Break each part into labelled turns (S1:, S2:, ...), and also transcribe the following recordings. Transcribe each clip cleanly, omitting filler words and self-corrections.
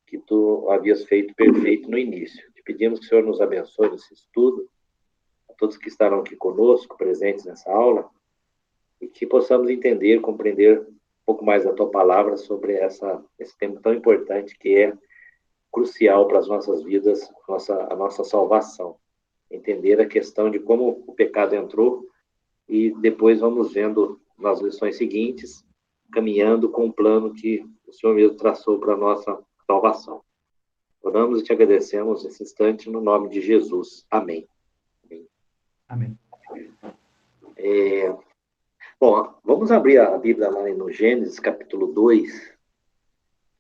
S1: que tu havias feito perfeito no início. Te pedimos que o Senhor nos abençoe nesse estudo, a todos que estarão aqui conosco, presentes nessa aula, e que possamos entender, compreender um pouco mais da tua palavra sobre esse tema tão importante que é crucial para as nossas vidas, a nossa salvação. Entender a questão de como o pecado entrou e depois vamos vendo nas lições seguintes, caminhando com o plano que o Senhor mesmo traçou para a nossa salvação. Oramos e te agradecemos nesse instante no nome de Jesus. Amém.
S2: Amém.
S1: Bom, vamos abrir a Bíblia lá no Gênesis, capítulo 2.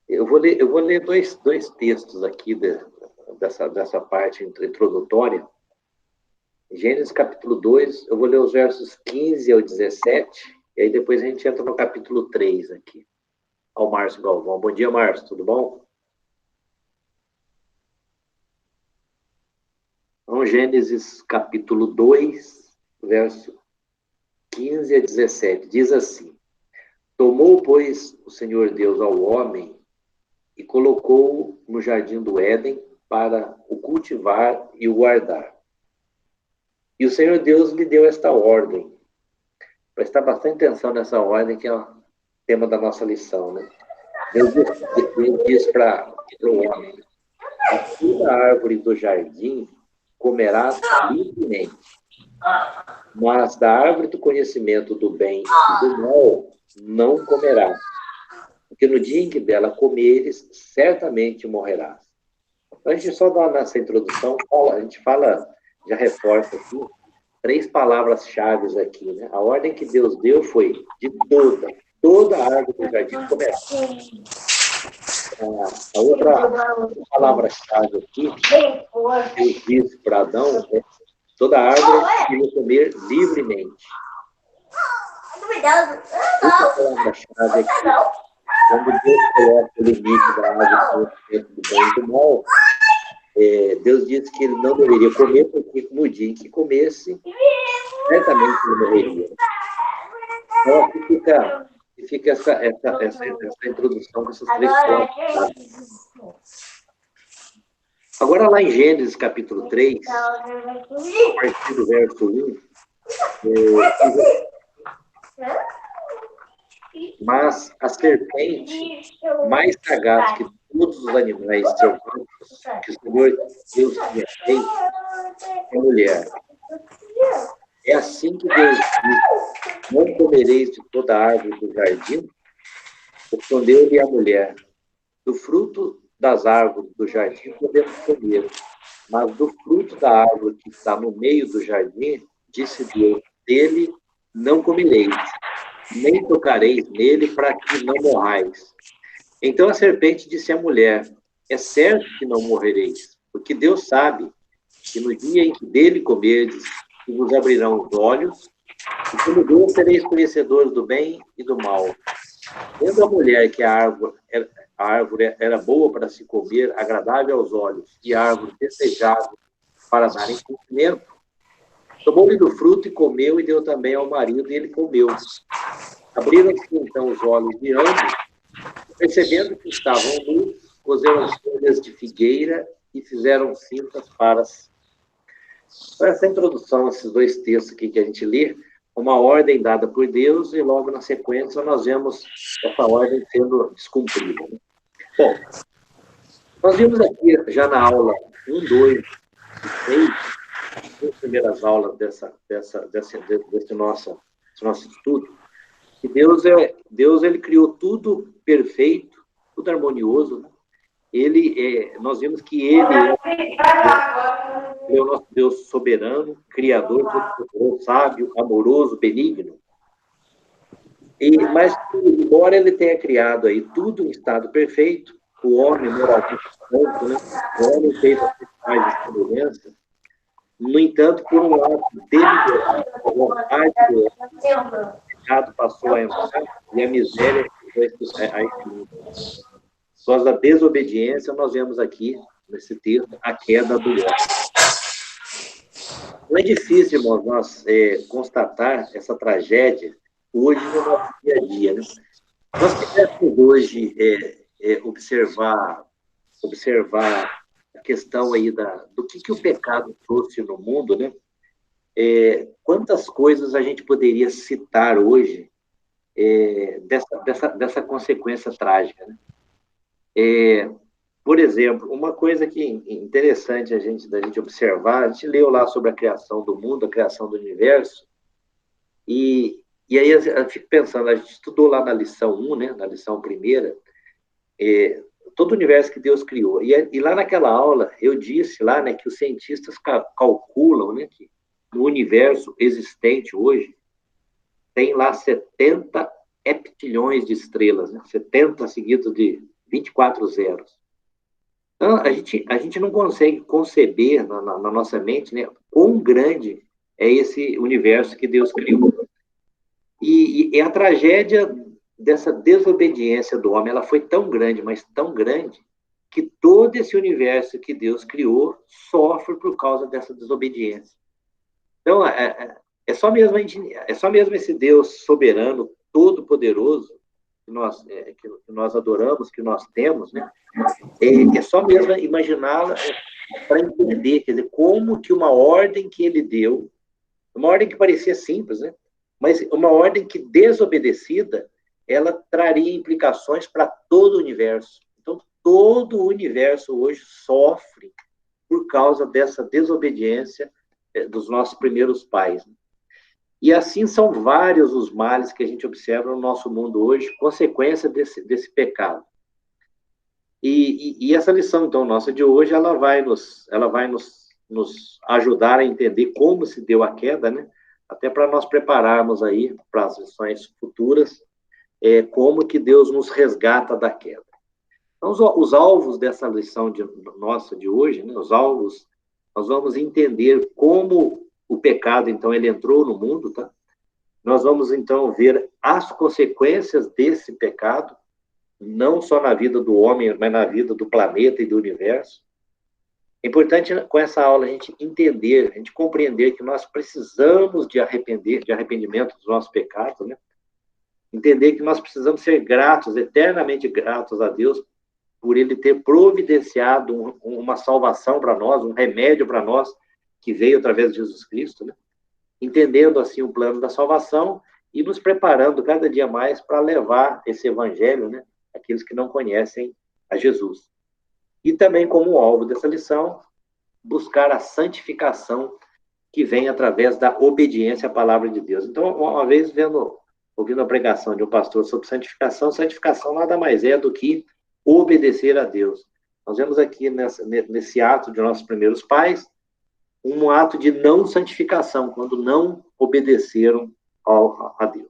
S1: Eu vou ler dois textos aqui dessa parte introdutória. Gênesis capítulo 2, eu vou ler os versos 15 ao 17, e aí depois a gente entra no capítulo 3 aqui. Ao Márcio Galvão. Bom dia, Márcio, tudo bom? Então, Gênesis capítulo 2, verso 15 a 17, diz assim: Tomou, pois, o Senhor Deus ao homem e colocou-o no jardim do Éden para o cultivar e o guardar. E o Senhor Deus lhe deu esta ordem. Prestar bastante atenção nessa ordem, que é o tema da nossa lição, né? Deus diz para o homem: a toda árvore do jardim comerás livremente, mas da árvore do conhecimento do bem e do mal não comerás, porque no dia em que dela comeres, certamente morrerás. Então, a gente só dá nessa introdução, a gente fala, já reforça aqui, 3 palavras-chave aqui, né? A ordem que Deus deu foi de toda a árvore do jardim comerá. A outra palavra-chave aqui, Deus disse para Adão, é toda árvore que comer livremente. Outra palavra-chave aqui, quando Deus coloca o limite da árvore do bem e do mal, Deus disse que ele não deveria comer, porque no dia em que comesse, certamente ele morreria. Então, aqui fica essa introdução com essas 3 palavras. Agora, lá em Gênesis, capítulo 3, a partir do verso 1, mas a serpente, mais sagaz que todos os animais selváticos que o Senhor Deus tinha feito, é a mulher. É assim que Deus diz: não comereis de toda a árvore do jardim, respondeu-lhe a mulher: do fruto das árvores do jardim podemos comer, mas do fruto da árvore que está no meio do jardim, disse Deus, dele não comereis, nem tocareis nele, para que não morrais. Então a serpente disse à mulher: é certo que não morrereis, porque Deus sabe que no dia em que dele comerdes, que vos abrirão os olhos, e como Deus sereis conhecedores do bem e do mal. Vendo a mulher que a árvore era boa para se comer, agradável aos olhos, e a árvore desejável para dar em cumprimento, tomou-lhe do fruto e comeu, e deu também ao marido, e ele comeu. Abriram-se então os olhos de ambos, percebendo que estavam nus, cozeram folhas de figueira e fizeram cintas para si. Então, essa introdução, esses 2 textos aqui que a gente lê, uma ordem dada por Deus, e logo na sequência nós vemos essa ordem sendo descumprida. Bom, nós vimos aqui já na aula 1, 2 e 3, as primeiras aulas desse nosso estudo, que Deus ele criou tudo perfeito, tudo harmonioso, né? Nós vimos que ele é o nosso Deus soberano, criador, sábio, amoroso, benigno. Mas, embora ele tenha criado aí tudo em estado perfeito, o homem moralmente santo, né? O homem fez as principais semelhanças, no entanto, por um lado deliberado, a vontade do homem, o pecado passou a entrar e a miséria a infinita. Por causa da desobediência, nós vemos aqui, nesse texto, a queda do homem. Não é difícil, irmãos, nós constatar essa tragédia hoje no nosso dia a dia, né? Nós quiséssemos hoje observar observar a questão aí do que o pecado trouxe no mundo, né? Quantas coisas a gente poderia citar hoje dessa consequência trágica, né? Por exemplo, uma coisa que é interessante da gente observar, a gente leu lá sobre a criação do mundo, a criação do universo, e aí eu fico pensando, a gente estudou lá na lição 1, né, na lição primeira, todo o universo que Deus criou. E lá naquela aula, eu disse lá, né, que os cientistas calculam, né, que no universo existente hoje, tem lá 70 heptilhões de estrelas, né, 70 seguidos de 24 zeros. Então, a gente não consegue conceber na nossa mente, né, quão grande é esse universo que Deus criou. E a tragédia dessa desobediência do homem, ela foi tão grande, mas tão grande, que todo esse universo que Deus criou sofre por causa dessa desobediência. Então, é só mesmo esse Deus soberano, todo-poderoso, que nós adoramos, que nós temos, né? É só mesmo imaginá-la para entender, quer dizer, como que uma ordem que ele deu, uma ordem que parecia simples, né? Mas uma ordem que, desobedecida, ela traria implicações para todo o universo. Então, todo o universo hoje sofre por causa dessa desobediência dos nossos primeiros pais. E assim são vários os males que a gente observa no nosso mundo hoje, consequência desse pecado. E essa lição, então, nossa de hoje, ela vai nos ajudar a entender como se deu a queda, né? Até para nós prepararmos aí para as lições futuras, como que Deus nos resgata da queda. Então, os alvos dessa lição nossa de hoje, né? Os alvos, nós vamos entender como o pecado, então, ele entrou no mundo, tá? Nós vamos, então, ver as consequências desse pecado, não só na vida do homem, mas na vida do planeta e do universo. É importante, com essa aula, a gente entender, a gente compreender que nós precisamos de arrependimento dos nossos pecados, né? Entender que nós precisamos ser gratos, eternamente gratos a Deus, por Ele ter providenciado uma salvação para nós, um remédio para nós, que veio através de Jesus Cristo, né? Entendendo, assim, o plano da salvação e nos preparando cada dia mais para levar esse evangelho, né, àqueles que não conhecem a Jesus. E também, como alvo dessa lição, buscar a santificação que vem através da obediência à palavra de Deus. Então, uma vez ouvindo a pregação de um pastor sobre santificação, santificação nada mais é do que obedecer a Deus. Nós vemos aqui nesse ato de nossos primeiros pais, um ato de não santificação, quando não obedeceram a Deus.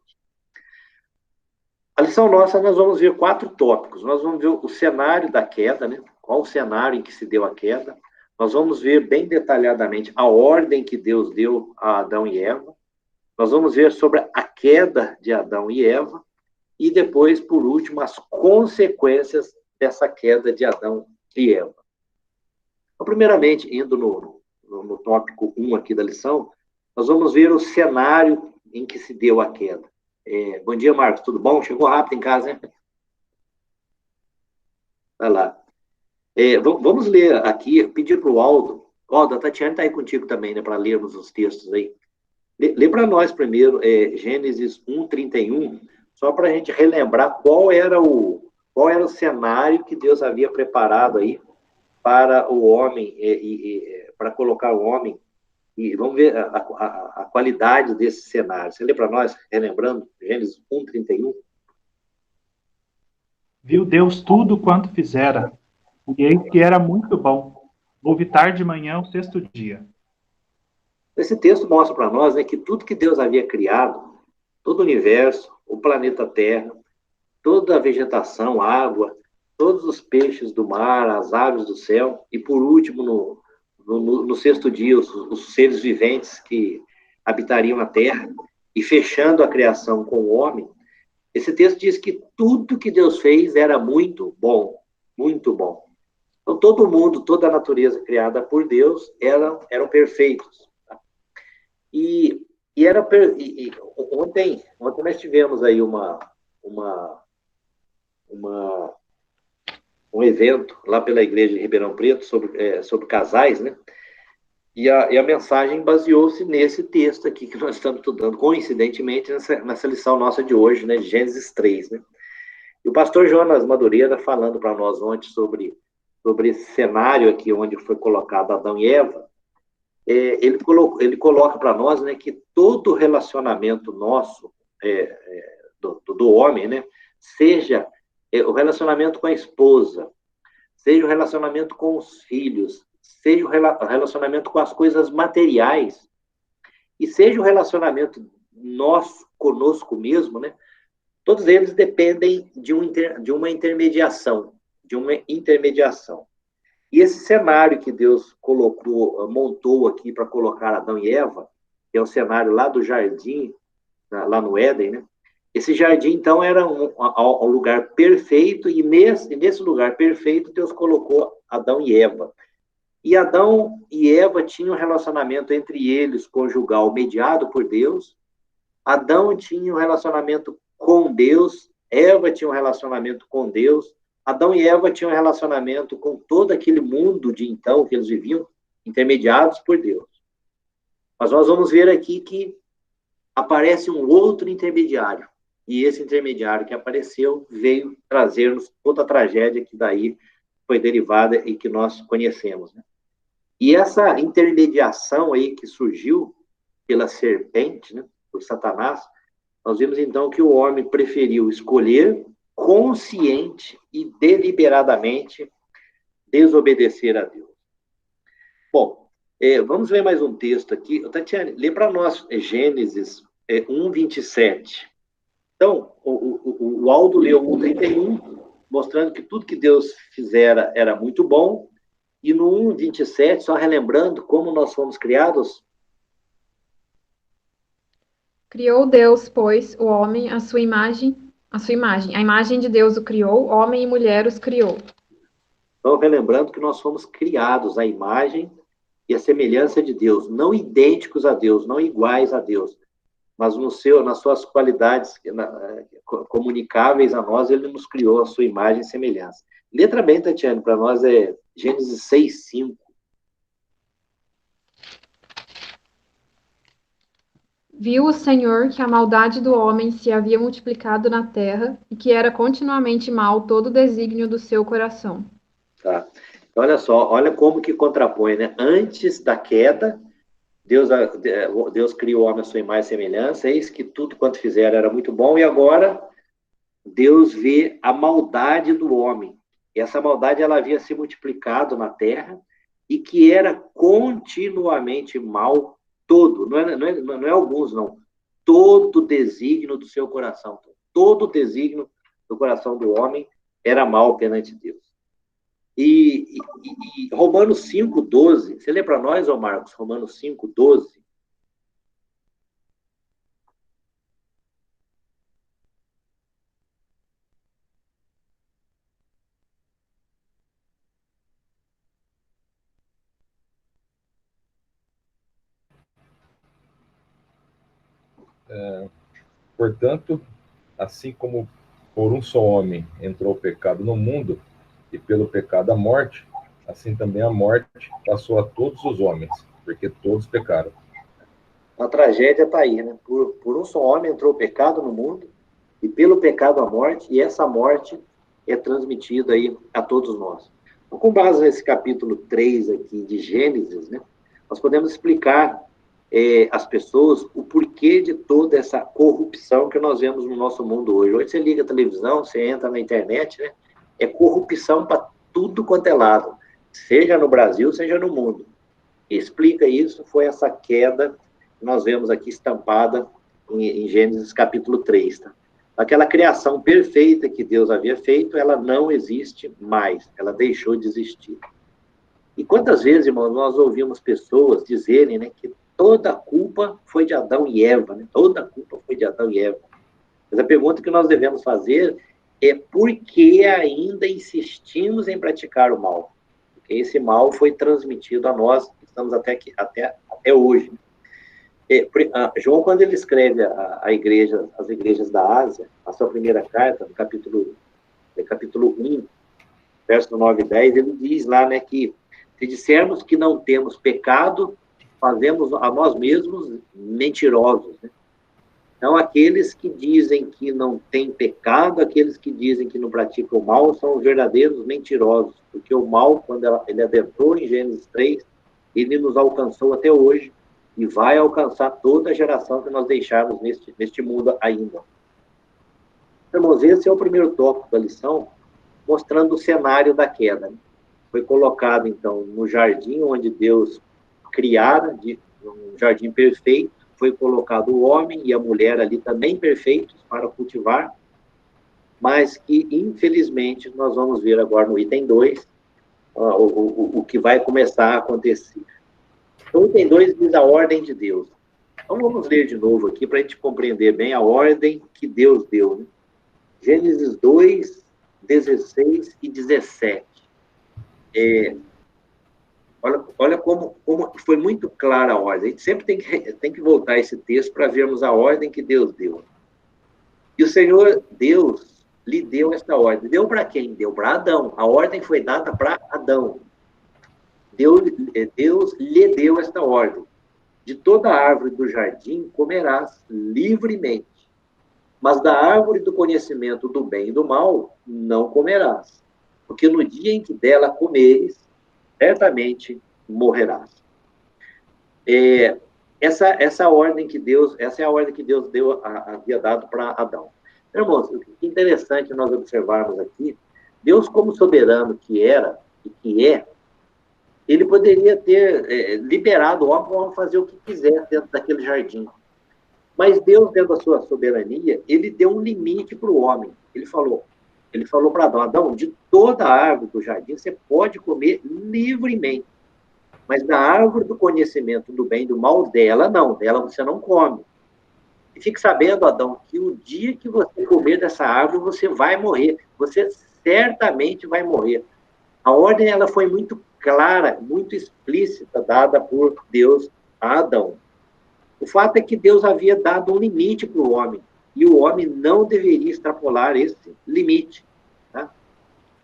S1: A lição nossa, nós vamos ver 4 tópicos. Nós vamos ver o cenário da queda, né? Qual o cenário em que se deu a queda. Nós vamos ver bem detalhadamente a ordem que Deus deu a Adão e Eva. Nós vamos ver sobre a queda de Adão e Eva. E depois, por último, as consequências dessa queda de Adão e Eva. Então, primeiramente, indo no tópico 1 aqui da lição, nós vamos ver o cenário em que se deu a queda. Bom dia, Marcos, tudo bom? Chegou rápido em casa, hein? Vai lá. Vamos ler aqui, pedir para o Aldo. Aldo, a Tatiana está aí contigo também, né, para lermos os textos aí. Lê para nós primeiro, Gênesis 1:31, só para a gente relembrar qual era o cenário que Deus havia preparado aí para o homem, para colocar o homem. E vamos ver a qualidade desse cenário. Você lê para nós, relembrando, Gênesis 1:31?
S2: Viu Deus tudo quanto fizera, e eis que era muito bom. Houve tarde de manhã o 6º dia.
S1: Esse texto mostra para nós, né, que tudo que Deus havia criado, todo o universo, o planeta Terra, toda a vegetação, a água, todos os peixes do mar, as aves do céu, e por último, no 6º dia, os seres viventes que habitariam a terra, e fechando a criação com o homem, esse texto diz que tudo que Deus fez era muito bom, muito bom. Então, todo mundo, toda a natureza criada por Deus eram perfeitos. Tá? Ontem nós tivemos aí uma um evento lá pela igreja de Ribeirão Preto sobre casais, né? E a mensagem baseou-se nesse texto aqui que nós estamos estudando, coincidentemente, nessa lição nossa de hoje, né? Gênesis 3, né? E o pastor Jonas Madureira, falando para nós ontem sobre esse cenário aqui, onde foi colocado Adão e Eva, ele coloca para nós, né, que todo relacionamento nosso, do homem, né, seja o relacionamento com a esposa, seja o relacionamento com os filhos, seja o relacionamento com as coisas materiais, e seja o relacionamento nosso, conosco mesmo, né, todos eles dependem de uma intermediação, E esse cenário que Deus montou aqui para colocar Adão e Eva, que é o cenário lá do jardim, lá no Éden, né? Esse jardim, então, era um lugar perfeito, e nesse lugar perfeito, Deus colocou Adão e Eva. E Adão e Eva tinham um relacionamento entre eles, conjugal, mediado por Deus. Adão tinha um relacionamento com Deus, Eva tinha um relacionamento com Deus, Adão e Eva tinham um relacionamento com todo aquele mundo de então que eles viviam, intermediados por Deus. Mas nós vamos ver aqui que aparece um outro intermediário, e esse intermediário que apareceu veio trazer-nos toda a tragédia que daí foi derivada e que nós conhecemos, né? E essa intermediação aí que surgiu pela serpente, né, por Satanás, nós vimos então que o homem preferiu escolher consciente e deliberadamente desobedecer a Deus. Bom, vamos ver mais um texto aqui. Tatiane, lê para nós Gênesis 1:27. Então, o Aldo leu 1:31, mostrando que tudo que Deus fizera era muito bom, e no 1:27, só relembrando como nós fomos criados.
S3: Criou Deus, pois, o homem à sua imagem. A imagem de Deus o criou, homem e mulher os criou.
S1: Então, relembrando que nós fomos criados à imagem e à semelhança de Deus, não idênticos a Deus, não iguais a Deus, mas nas suas qualidades comunicáveis a nós, ele nos criou a sua imagem e semelhança. Letra bem, Tatiane, para nós é Gênesis 6:5.
S3: Viu o Senhor que a maldade do homem se havia multiplicado na terra e que era continuamente mal todo o desígnio do seu coração.
S1: Tá. Então, olha só, olha como que contrapõe, né? Antes da queda, Deus criou o homem à sua imagem e semelhança, eis que tudo quanto fizeram era muito bom, e agora Deus vê a maldade do homem. E essa maldade ela havia se multiplicado na terra e que era continuamente mal todo, não é alguns, não. Todo desígnio do seu coração, todo desígnio do coração do homem era mal perante Deus. E Romanos 5:12, você lê para nós, ô Marcos, Romanos 5:12?
S4: Portanto, assim como por um só homem entrou o pecado no mundo, e pelo pecado a morte, assim também a morte passou a todos os homens, porque todos pecaram.
S1: A tragédia está aí, né? Por um só homem entrou o pecado no mundo, e pelo pecado a morte, e essa morte é transmitida aí a todos nós. Então, com base nesse capítulo 3 aqui de Gênesis, né, nós podemos explicar às pessoas o porquê de toda essa corrupção que nós vemos no nosso mundo hoje. Hoje você liga a televisão, você entra na internet, né? É corrupção para tudo quanto é lado, seja no Brasil, seja no mundo. E explica isso, foi essa queda que nós vemos aqui estampada em Gênesis capítulo 3, tá? Aquela criação perfeita que Deus havia feito, ela não existe mais, ela deixou de existir. E quantas vezes, irmãos, nós ouvimos pessoas dizerem, né, que toda a culpa foi de Adão e Eva, né? Toda a culpa foi de Adão e Eva. Mas a pergunta que nós devemos fazer é por que ainda insistimos em praticar o mal? Porque esse mal foi transmitido a nós, estamos até hoje. João, quando ele escreve as igrejas da Ásia, a sua primeira carta, no capítulo 1, verso 9 e 10, ele diz lá, né, que se dissermos que não temos pecado, fazemos a nós mesmos mentirosos, né? Então, aqueles que dizem que não tem pecado, aqueles que dizem que não praticam o mal, são os verdadeiros mentirosos, porque o mal, quando ele adentrou em Gênesis 3, ele nos alcançou até hoje e vai alcançar toda a geração que nós deixarmos neste mundo ainda. Irmãos, esse é o primeiro tópico da lição, mostrando o cenário da queda. Foi colocado, então, no jardim onde Deus criara, um jardim perfeito, foi colocado o homem e a mulher ali também perfeitos para cultivar, mas que, infelizmente, nós vamos ver agora no item 2, o que vai começar a acontecer. Então, o item 2 diz a ordem de Deus. Então, vamos ler de novo aqui para a gente compreender bem a ordem que Deus deu, né? Gênesis 2, 16 e 17. Olha como foi muito clara a ordem. A gente sempre tem que voltar a esse texto para vermos a ordem que Deus deu. E o Senhor, Deus, lhe deu esta ordem. Deu para quem? Deu para Adão. A ordem foi dada para Adão. Deus lhe deu esta ordem. De toda árvore do jardim comerás livremente, mas da árvore do conhecimento do bem e do mal não comerás, porque no dia em que dela comeres, certamente morrerás. Essa é a ordem que Deus havia dado para Adão. Irmãos, o que é interessante nós observarmos aqui, Deus, como soberano que era e que é, ele poderia ter liberado o homem para fazer o que quiser dentro daquele jardim. Mas Deus, dentro da sua soberania, ele deu um limite para o homem. Ele falou para Adão, Adão, de toda a árvore do jardim você pode comer livremente, mas da árvore do conhecimento do bem e do mal, dela você não come. E fique sabendo, Adão, que o dia que você comer dessa árvore, você vai morrer. Você certamente vai morrer. A ordem ela foi muito clara, muito explícita, dada por Deus a Adão. O fato é que Deus havia dado um limite para o homem, e o homem não deveria extrapolar esse limite. Tá?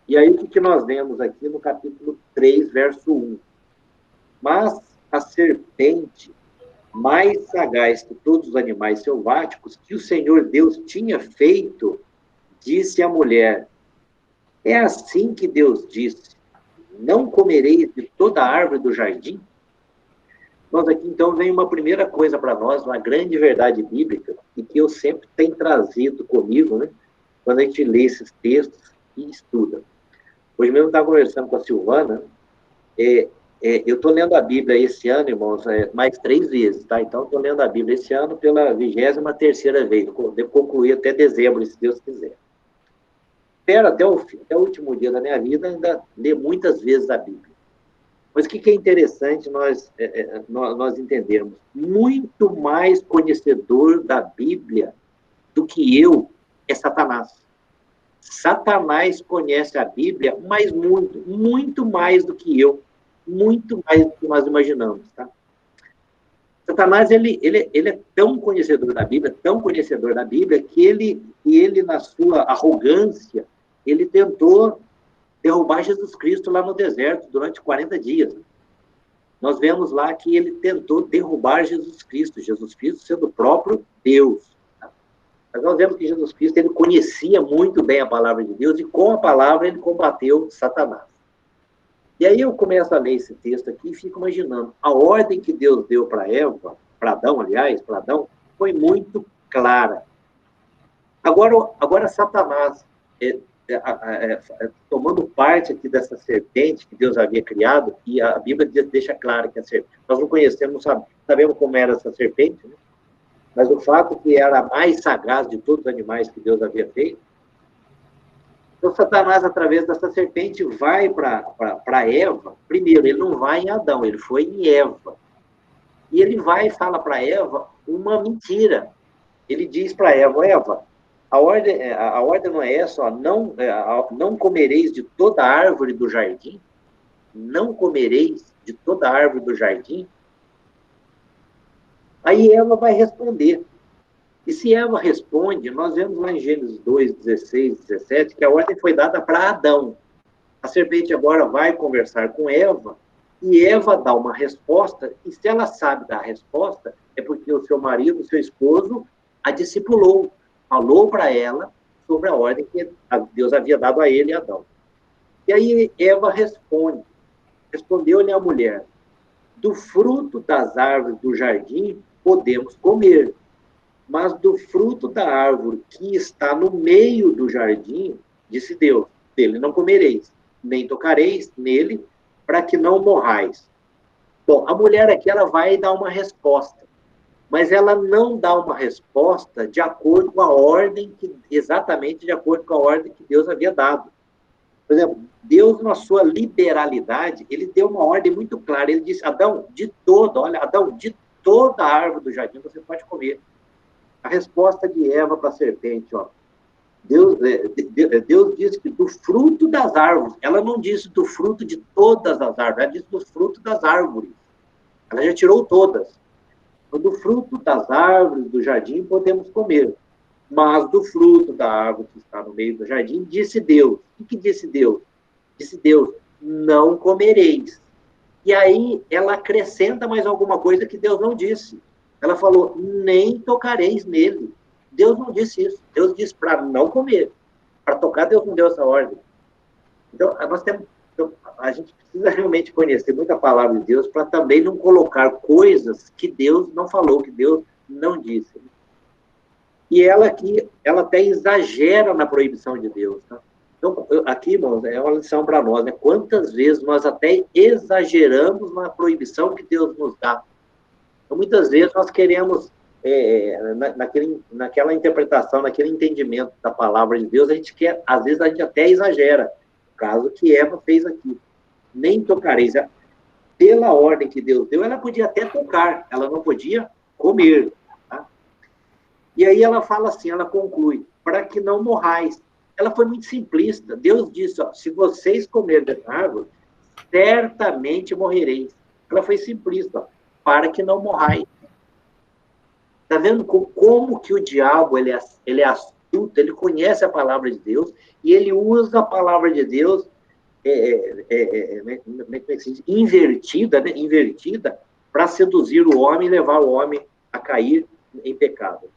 S1: E aí, o que nós vemos aqui no capítulo 3, verso 1? Mas a serpente, mais sagaz que todos os animais selváticos, que o Senhor Deus tinha feito, disse à mulher, é assim que Deus disse, não comereis de toda a árvore do jardim? Nós aqui, então, vem uma primeira coisa para nós, uma grande verdade bíblica, e que eu sempre tenho trazido comigo, né, quando a gente lê esses textos e estuda. Hoje mesmo eu estava conversando com a Silvana, eu estou lendo a Bíblia esse ano, irmãos, mais 3 vezes, tá? Então, estou lendo a Bíblia esse ano pela 23ª vez, devo concluir até dezembro, se Deus quiser. Espero até o último dia da minha vida ainda ler muitas vezes a Bíblia. Mas o que é interessante nós entendermos? Muito mais conhecedor da Bíblia do que eu é Satanás. Satanás conhece a Bíblia, mas muito mais do que eu. Muito mais do que nós imaginamos. Tá? Satanás ele é tão conhecedor da Bíblia, que ele, na sua arrogância, ele tentou derrubar Jesus Cristo lá no deserto durante 40 dias. Nós vemos lá que ele tentou derrubar Jesus Cristo sendo o próprio Deus. Tá? Mas nós vemos que Jesus Cristo ele conhecia muito bem a palavra de Deus e com a palavra ele combateu Satanás. E aí eu começo a ler esse texto aqui e fico imaginando, a ordem que Deus deu para Adão, foi muito clara. Agora Satanás, tomando parte aqui dessa serpente que Deus havia criado, e a Bíblia deixa claro que a serpente, nós não conhecemos, não sabemos como era essa serpente, né? Mas o fato que era a mais sagaz de todos os animais que Deus havia feito. Então, Satanás, através dessa serpente, vai para Eva. Primeiro, ele não vai em Adão, ele foi em Eva. E ele vai e fala para Eva uma mentira. Ele diz para Eva, a ordem não é essa, ó, não comereis de toda árvore do jardim? Não comereis de toda árvore do jardim? Aí Eva vai responder. E se Eva responde, nós vemos lá em Gênesis 2, 16, 17, que a ordem foi dada para Adão. A serpente agora vai conversar com Eva, e Eva dá uma resposta, e se ela sabe dar a resposta, é porque o seu marido, o seu esposo, a discipulou, falou para ela sobre a ordem que Deus havia dado a ele e a Adão. E aí Eva respondeu-lhe a mulher: do fruto das árvores do jardim podemos comer, mas do fruto da árvore que está no meio do jardim, disse Deus, dele não comereis, nem tocareis nele, para que não morrais. Bom, a mulher aqui, ela vai dar uma resposta, mas ela não dá uma resposta de acordo com a ordem, exatamente de acordo com a ordem que Deus havia dado. Por exemplo, Deus, na sua liberalidade, ele deu uma ordem muito clara. Ele disse: Adão, Adão, de toda a árvore do jardim você pode comer. A resposta de Eva para a serpente, ó, Deus disse que do fruto das árvores, ela não disse do fruto de todas as árvores, ela disse do fruto das árvores. Ela já tirou todas. Então, do fruto das árvores do jardim podemos comer, mas do fruto da árvore que está no meio do jardim, disse Deus. O que disse Deus? Disse Deus: não comereis. E aí ela acrescenta mais alguma coisa que Deus não disse. Ela falou: nem tocareis nele. Deus não disse isso. Deus disse para não comer. Para tocar, Deus não deu essa ordem. Então, a gente precisa realmente conhecer muita palavra de Deus para também não colocar coisas que Deus não falou, que Deus não disse. E ela aqui, ela até exagera na proibição de Deus. Tá? Então, aqui, irmãos, é uma lição para nós, né? Quantas vezes nós até exageramos na proibição que Deus nos dá. Então, muitas vezes nós queremos, naquela interpretação, naquele entendimento da palavra de Deus, às vezes a gente até exagera. O caso que Eva fez aqui. Nem tocareis. Pela ordem que Deus deu, ela podia até tocar, ela não podia comer. Tá? E aí ela fala assim, ela conclui: para que não morrais. Ela foi muito simplista. Deus disse: ó, se vocês comerem dessa árvore, certamente morrereis. Ela foi simplista, ó, para que não morrais. Está vendo como que o diabo ele é astuto, ele conhece a palavra de Deus e ele usa a palavra de Deus invertida, né? Invertida, para seduzir o homem e levar o homem a cair em pecado.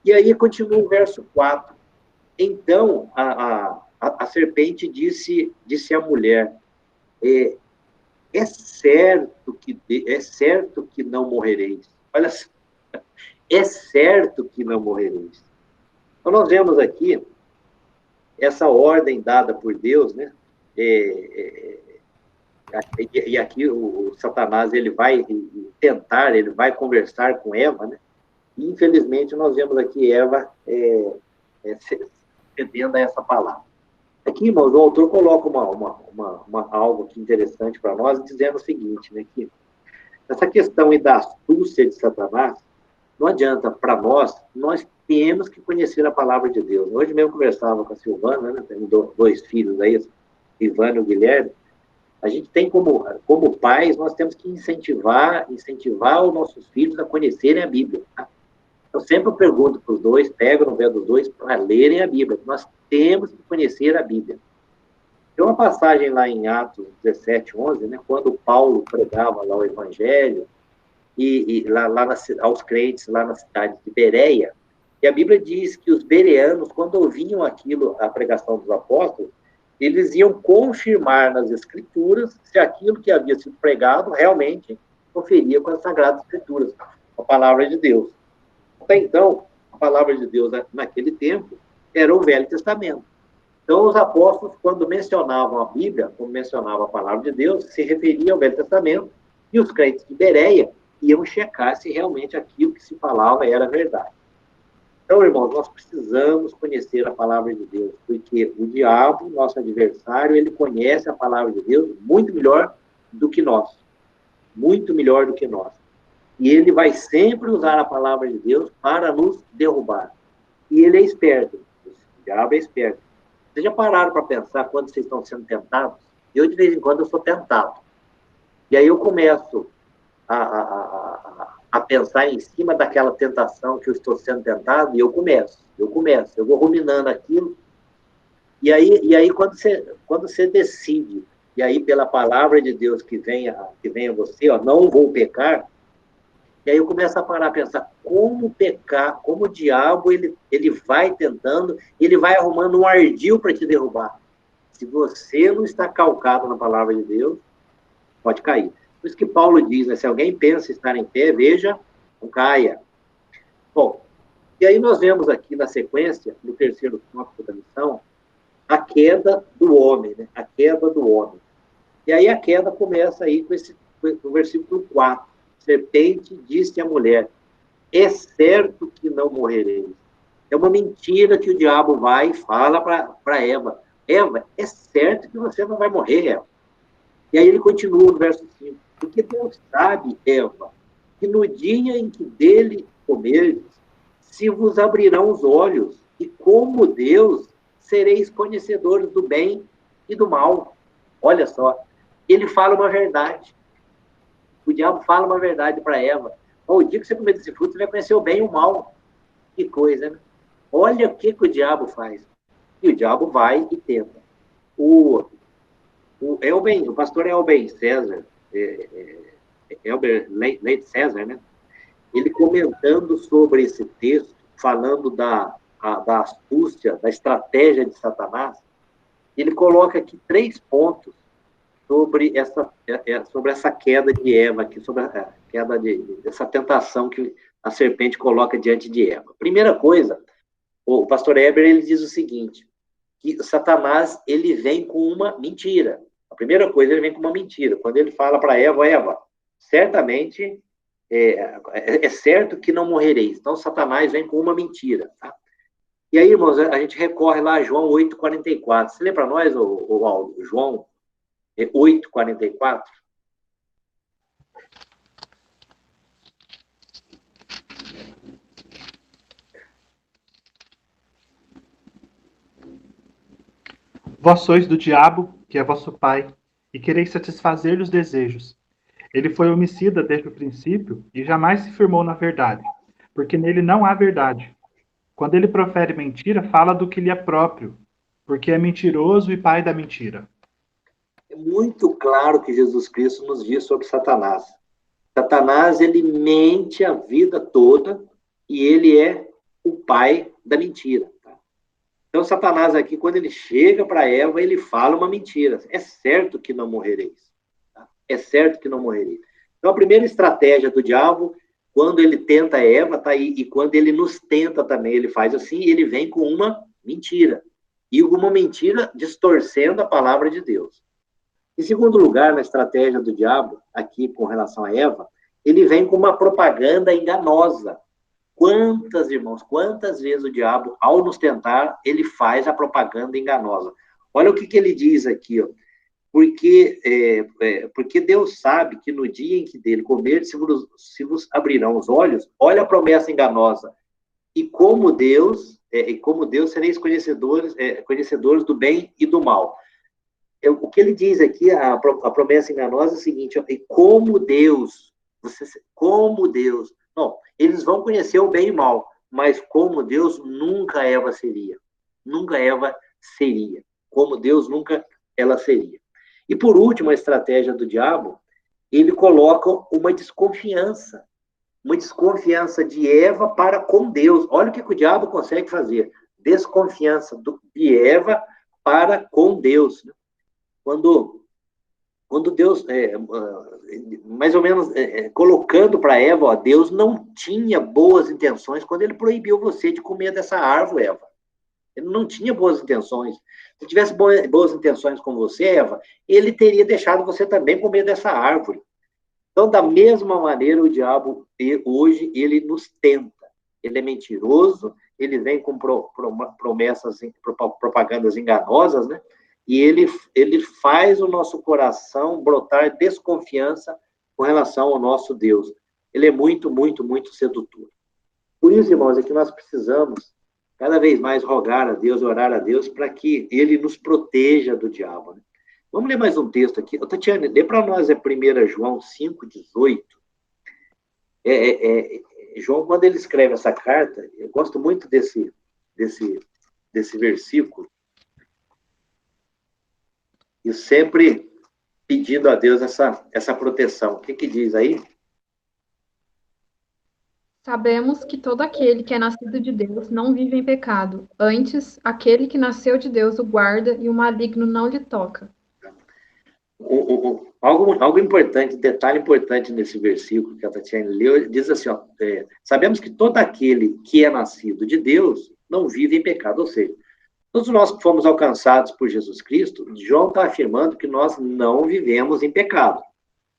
S1: E aí continua o verso 4. Então, a serpente disse à mulher: é certo que não morrereis. Olha só, é certo que não morrereis. Então, nós vemos aqui essa ordem dada por Deus, né? E aqui o Satanás ele vai tentar, ele vai conversar com Eva, né? E, infelizmente, nós vemos aqui Eva cedendo a essa palavra. Aqui, irmãos, o autor coloca algo aqui interessante para nós, dizendo o seguinte, né? Que essa questão da astúcia de Satanás, não adianta para nós temos que conhecer a palavra de Deus. Hoje mesmo conversava com a Silvana, né? Tenho dois filhos aí, Ivana e o Guilherme. A gente tem como pais, nós temos que incentivar os nossos filhos a conhecerem a Bíblia. Tá? Eu sempre pergunto para os dois, pego no pé dos dois para lerem a Bíblia. Nós temos que conhecer a Bíblia. Tem uma passagem lá em Atos 17, 11, né, quando Paulo pregava lá o Evangelho, aos crentes lá na cidade de Bereia, e a Bíblia diz que os bereanos, quando ouviam a pregação dos apóstolos, eles iam confirmar nas Escrituras se aquilo que havia sido pregado realmente conferia com as Sagradas Escrituras, a palavra de Deus. Até então, a palavra de Deus naquele tempo era o Velho Testamento. Então, os apóstolos, quando mencionavam a Bíblia, quando mencionavam a palavra de Deus, se referiam ao Velho Testamento, e os crentes de Bereia iam checar se realmente aquilo que se falava era verdade. Então, irmãos, nós precisamos conhecer a palavra de Deus, porque o diabo, nosso adversário, ele conhece a palavra de Deus muito melhor do que nós. Muito melhor do que nós. E ele vai sempre usar a palavra de Deus para nos derrubar. E ele é esperto. O diabo é esperto. Vocês já pararam para pensar quando vocês estão sendo tentados? Eu, de vez em quando, eu sou tentado. E aí eu começo a pensar em cima daquela tentação que eu estou sendo tentado, e eu vou ruminando aquilo, E aí quando você decide, e aí pela palavra de Deus que venha a você, ó, não vou pecar, e aí eu começo a parar a pensar como pecar, como o diabo ele vai tentando, ele vai arrumando um ardil para te derrubar. Se você não está calcado na palavra de Deus, pode cair. Por isso que Paulo diz, né, se alguém pensa estar em pé, veja, não caia. Bom, e aí nós vemos aqui na sequência, no terceiro tópico da lição, a queda do homem, né? A queda do homem. E aí a queda começa aí com o versículo 4. Serpente disse à mulher, é certo que não morrereis. É uma mentira que o diabo vai e fala para Eva. Eva, é certo que você não vai morrer, Eva. E aí ele continua no verso 5. Porque Deus sabe, Eva, que no dia em que dele comerdes, se vos abrirão os olhos, e como Deus, sereis conhecedores do bem e do mal. Olha só, ele fala uma verdade. O diabo fala uma verdade para Eva. O dia que você comer desse fruto, você vai conhecer o bem e o mal. Que coisa, né? Olha o que o diabo faz. E o diabo vai e tenta. O pastor Elben César, Elber Leite César, né? Ele comentando sobre esse texto, falando da astúcia, da estratégia de Satanás, ele coloca aqui 3 pontos sobre essa queda de Eva, aqui, sobre a queda dessa tentação que a serpente coloca diante de Eva. Primeira coisa, o pastor Eber ele diz o seguinte, que Satanás ele vem com uma mentira. A primeira coisa, ele vem com uma mentira. Quando ele fala para Eva, Eva, certamente é certo que não morrereis. Então, Satanás vem com uma mentira. Tá? E aí, irmãos, a gente recorre lá a João 8,44. Você lê para nós, Aldo, João 8,44?
S2: Vós sois do diabo, que é vosso pai, e quereis satisfazer-lhe os desejos. Ele foi homicida desde o princípio e jamais se firmou na verdade, porque nele não há verdade. Quando ele profere mentira, fala do que lhe é próprio, porque é mentiroso e pai da mentira.
S1: É muito claro que Jesus Cristo nos diz sobre Satanás. Satanás, ele mente a vida toda e ele é o pai da mentira. Tá? Então, Satanás aqui, quando ele chega para Eva, ele fala uma mentira. É certo que não morrereis. Tá? É certo que não morrereis. Então, a primeira estratégia do diabo, quando ele tenta Eva, tá aí, e quando ele nos tenta também, ele faz assim, ele vem com uma mentira. E uma mentira distorcendo a palavra de Deus. Em segundo lugar, na estratégia do diabo, aqui com relação a Eva, ele vem com uma propaganda enganosa. Quantas vezes o diabo, ao nos tentar, ele faz a propaganda enganosa? Olha o que ele diz aqui, ó. Porque Deus sabe que no dia em que dele comer, se vos abrirão os olhos, olha a promessa enganosa. E como Deus sereis conhecedores do bem e do mal. O que ele diz aqui, a promessa enganosa é o seguinte, ó, e como Deus, não, eles vão conhecer o bem e o mal, mas como Deus nunca Eva seria. Nunca Eva seria. Como Deus nunca ela seria. E por último, a estratégia do diabo, ele coloca uma desconfiança de Eva para com Deus. Olha o que o diabo consegue fazer. Desconfiança de Eva para com Deus. Né? Quando Deus, mais ou menos, colocando para Eva, ó, Deus não tinha boas intenções quando ele proibiu você de comer dessa árvore, Eva. Ele não tinha boas intenções. Se tivesse boas intenções com você, Eva, ele teria deixado você também comer dessa árvore. Então, da mesma maneira, o diabo, hoje, ele nos tenta. Ele é mentiroso, ele vem com promessas, propagandas enganosas, né? E ele faz o nosso coração brotar desconfiança com relação ao nosso Deus. Ele é muito, muito, muito sedutor. Por isso, irmãos, é que nós precisamos cada vez mais rogar a Deus, orar a Deus, para que ele nos proteja do diabo. Né? Vamos ler mais um texto aqui. Tatiana, lê para nós, 1 João 5,18. João, quando ele escreve essa carta, eu gosto muito desse versículo, e sempre pedindo a Deus essa proteção. O que diz aí?
S3: Sabemos que todo aquele que é nascido de Deus não vive em pecado. Antes, aquele que nasceu de Deus o guarda e o maligno não lhe toca.
S1: Algo importante, detalhe importante nesse versículo que a Tatiana leu, diz assim, ó, sabemos que todo aquele que é nascido de Deus não vive em pecado, ou seja, todos nós que fomos alcançados por Jesus Cristo, João está afirmando que nós não vivemos em pecado,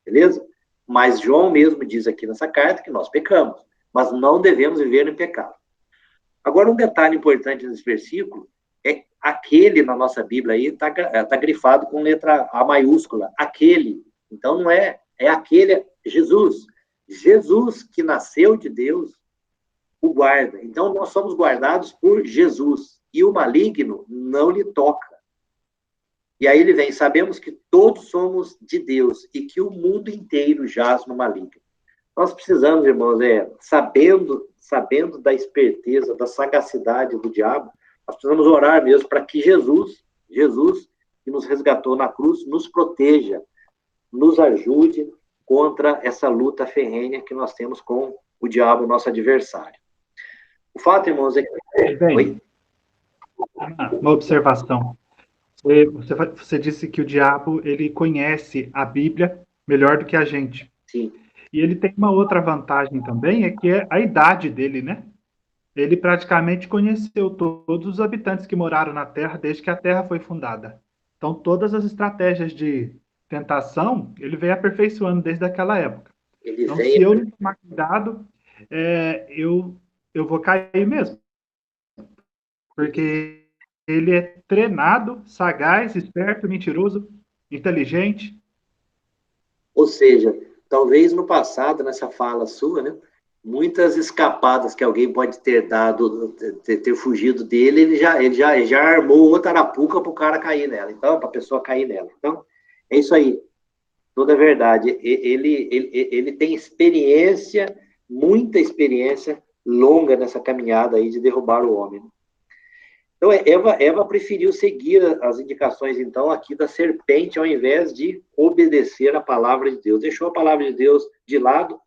S1: beleza? Mas João mesmo diz aqui nessa carta que nós pecamos, mas não devemos viver em pecado. Agora, um detalhe importante nesse versículo é aquele na nossa Bíblia aí tá grifado com letra A maiúscula, aquele. Então não é aquele, Jesus. Jesus que nasceu de Deus o guarda. Então nós somos guardados por Jesus e o maligno não lhe toca. E aí ele vem, sabemos que todos somos de Deus e que o mundo inteiro jaz no maligno. Nós precisamos, irmãos, sabendo da esperteza, da sagacidade do diabo, nós precisamos orar mesmo para que Jesus, que nos resgatou na cruz, nos proteja, nos ajude contra essa luta ferrenha que nós temos com o diabo, nosso adversário. O fato, irmãos, é que...
S2: Bem, uma observação. Você disse que o diabo, ele conhece a Bíblia melhor do que a gente.
S1: Sim.
S2: E ele tem uma outra vantagem também, é que é a idade dele, né? Ele praticamente conheceu todos os habitantes que moraram na Terra desde que a Terra foi fundada. Então, todas as estratégias de tentação, ele veio aperfeiçoando desde aquela época. Então, se eu não tomar cuidado, eu vou cair mesmo. Porque ele é treinado, sagaz, esperto, mentiroso, inteligente.
S1: Ou seja, talvez no passado, nessa fala sua, né, muitas escapadas que alguém pode ter dado, ter fugido dele, ele já armou outra arapuca para o cara cair nela. Então, para a pessoa cair nela. Então, é isso aí. Toda a verdade. Ele tem experiência, muita experiência longa nessa caminhada aí de derrubar o homem. Então, Eva preferiu seguir as indicações, então, aqui da serpente, ao invés de obedecer a palavra de Deus. Deixou a palavra de Deus de lado,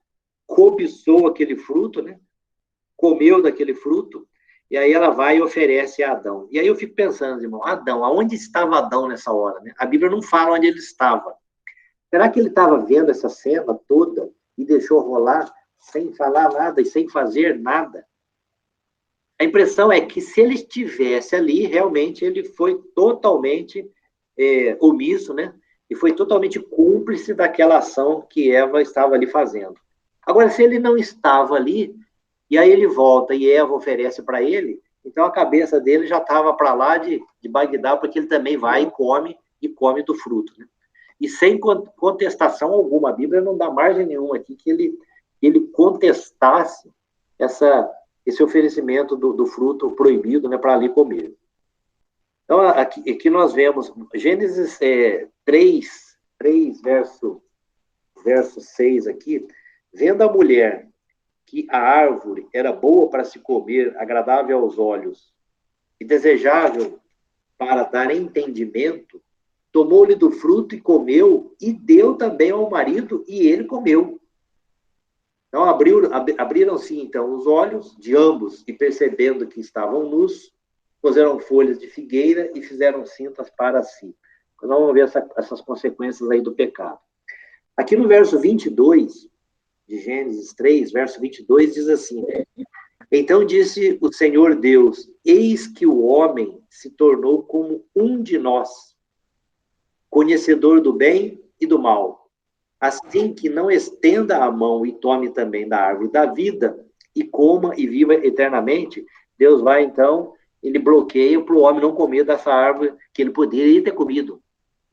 S1: cobiçou aquele fruto, né? Comeu daquele fruto, e aí ela vai e oferece a Adão. E aí eu fico pensando, irmão, Adão, aonde estava Adão nessa hora? Né? A Bíblia não fala onde ele estava. Será que ele estava vendo essa cena toda e deixou rolar sem falar nada e sem fazer nada? A impressão é que se ele estivesse ali, realmente ele foi totalmente omisso, né? E foi totalmente cúmplice daquela ação que Eva estava ali fazendo. Agora, se ele não estava ali, e aí ele volta e Eva oferece para ele, então a cabeça dele já estava para lá de Bagdá, porque ele também vai e come do fruto, né? E sem contestação alguma, a Bíblia não dá margem nenhuma aqui que ele contestasse esse oferecimento do fruto proibido, né, para ali comer. Então, aqui nós vemos Gênesis 3 verso 6 aqui, vendo a mulher que a árvore era boa para se comer, agradável aos olhos e desejável para dar entendimento, tomou-lhe do fruto e comeu, e deu também ao marido, e ele comeu. Então, abriram-se, então, os olhos de ambos, e percebendo que estavam nus, puseram folhas de figueira e fizeram cintas para si. Então, nós vamos ver essas consequências aí do pecado. Aqui no verso 22, de Gênesis 3, verso 22, diz assim, então disse o Senhor Deus, eis que o homem se tornou como um de nós, conhecedor do bem e do mal, assim que não estenda a mão e tome também da árvore da vida, e coma e viva eternamente. Deus vai, então, ele bloqueia para o homem não comer dessa árvore que ele poderia ter comido.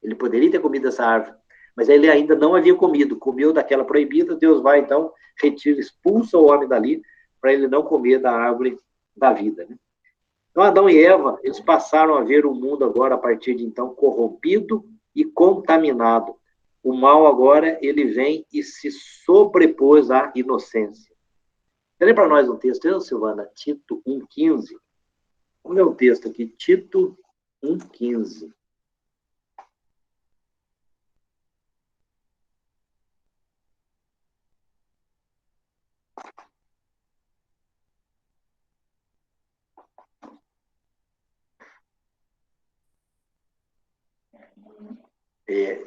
S1: Ele poderia ter comido essa árvore, mas ele ainda não havia comido. Comeu daquela proibida, Deus vai, então, retira, expulsa o homem dali, para ele não comer da árvore da vida, né? Então, Adão e Eva, eles passaram a ver o mundo agora, a partir de então, corrompido e contaminado. O mal agora, ele vem e se sobrepôs à inocência. Lê para nós um texto, Silvana? Tito 1,15. Vamos ler um texto aqui, Tito 1,15.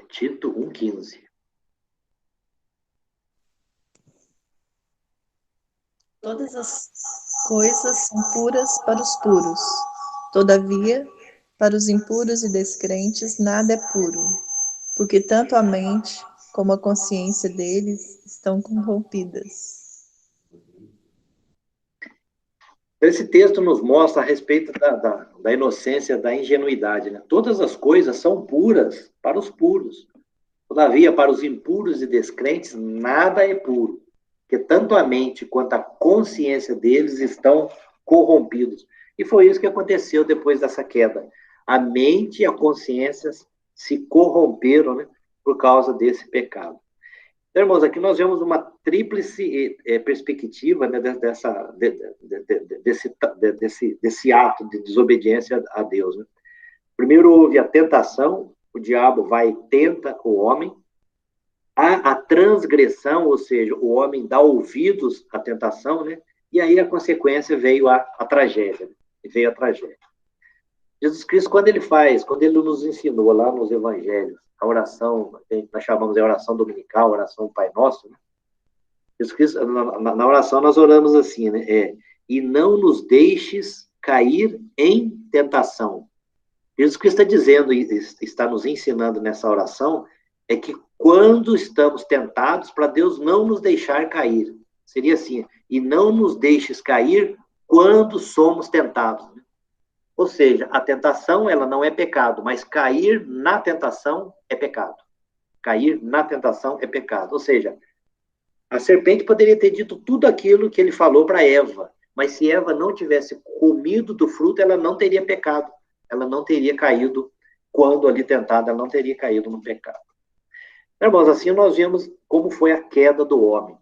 S1: Tito 1,15.
S5: Todas as coisas são puras para os puros. Todavia, para os impuros e descrentes, nada é puro, porque tanto a mente como a consciência deles estão corrompidas.
S1: Esse texto nos mostra a respeito da inocência, da ingenuidade, né? Todas as coisas são puras para os puros. Todavia, para os impuros e descrentes, nada é puro, porque tanto a mente quanto a consciência deles estão corrompidos. E foi isso que aconteceu depois dessa queda. A mente e a consciência se corromperam, né, por causa desse pecado. Então, irmãos, aqui nós vemos uma tríplice perspectiva, né, desse ato de desobediência a Deus. Né? Primeiro houve a tentação, o diabo vai e tenta o homem. Há a transgressão, ou seja, o homem dá ouvidos à tentação, né? E aí a consequência veio a tragédia. Né? Veio a tragédia. Jesus Cristo, quando ele nos ensinou lá nos evangelhos, a oração, nós chamamos de oração dominical, a oração Pai Nosso, né? Jesus Cristo, na oração nós oramos assim, né? E não nos deixes cair em tentação. Jesus Cristo está dizendo, está nos ensinando nessa oração, é que quando estamos tentados, para Deus não nos deixar cair. Seria assim, e não nos deixes cair quando somos tentados. Né? Ou seja, a tentação, ela não é pecado, mas cair na tentação é pecado. Cair na tentação é pecado. Ou seja, a serpente poderia ter dito tudo aquilo que ele falou para Eva, mas se Eva não tivesse comido do fruto, ela não teria pecado. Ela não teria caído, quando ali tentada, ela não teria caído no pecado. Irmãos, assim nós vemos como foi a queda do homem.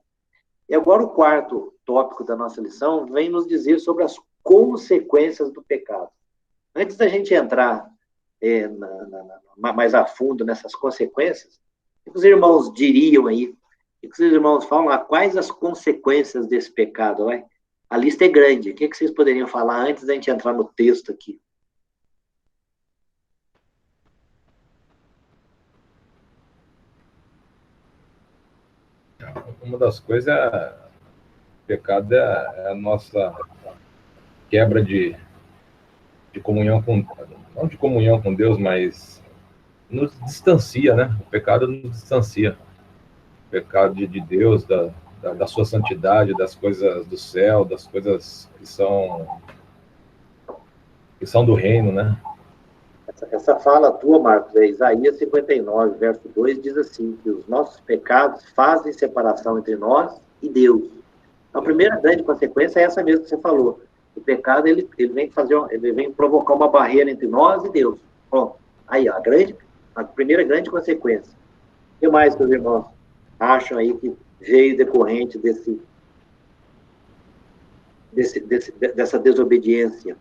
S1: E agora o quarto tópico da nossa lição vem nos dizer sobre as consequências do pecado. Antes da gente entrar mais a fundo nessas consequências, o que os irmãos diriam aí? O que os irmãos falam? Quais as consequências desse pecado? Vai? A lista é grande. O que vocês poderiam falar antes da gente entrar no texto aqui?
S4: Uma das coisas o pecado é a nossa quebra de comunhão não de comunhão com Deus, mas nos distancia, né? O pecado nos distancia. O pecado de Deus, da sua santidade, das coisas do céu, das coisas que são do reino, né?
S1: Essa fala tua, Marcos, Isaías 59, verso 2, diz assim, que os nossos pecados fazem separação entre nós e Deus. A primeira grande consequência é essa mesmo que você falou. O pecado, ele vem provocar uma barreira entre nós e Deus. Bom, aí, a primeira grande consequência. O que mais que os irmãos acham aí que veio decorrente dessa desobediência?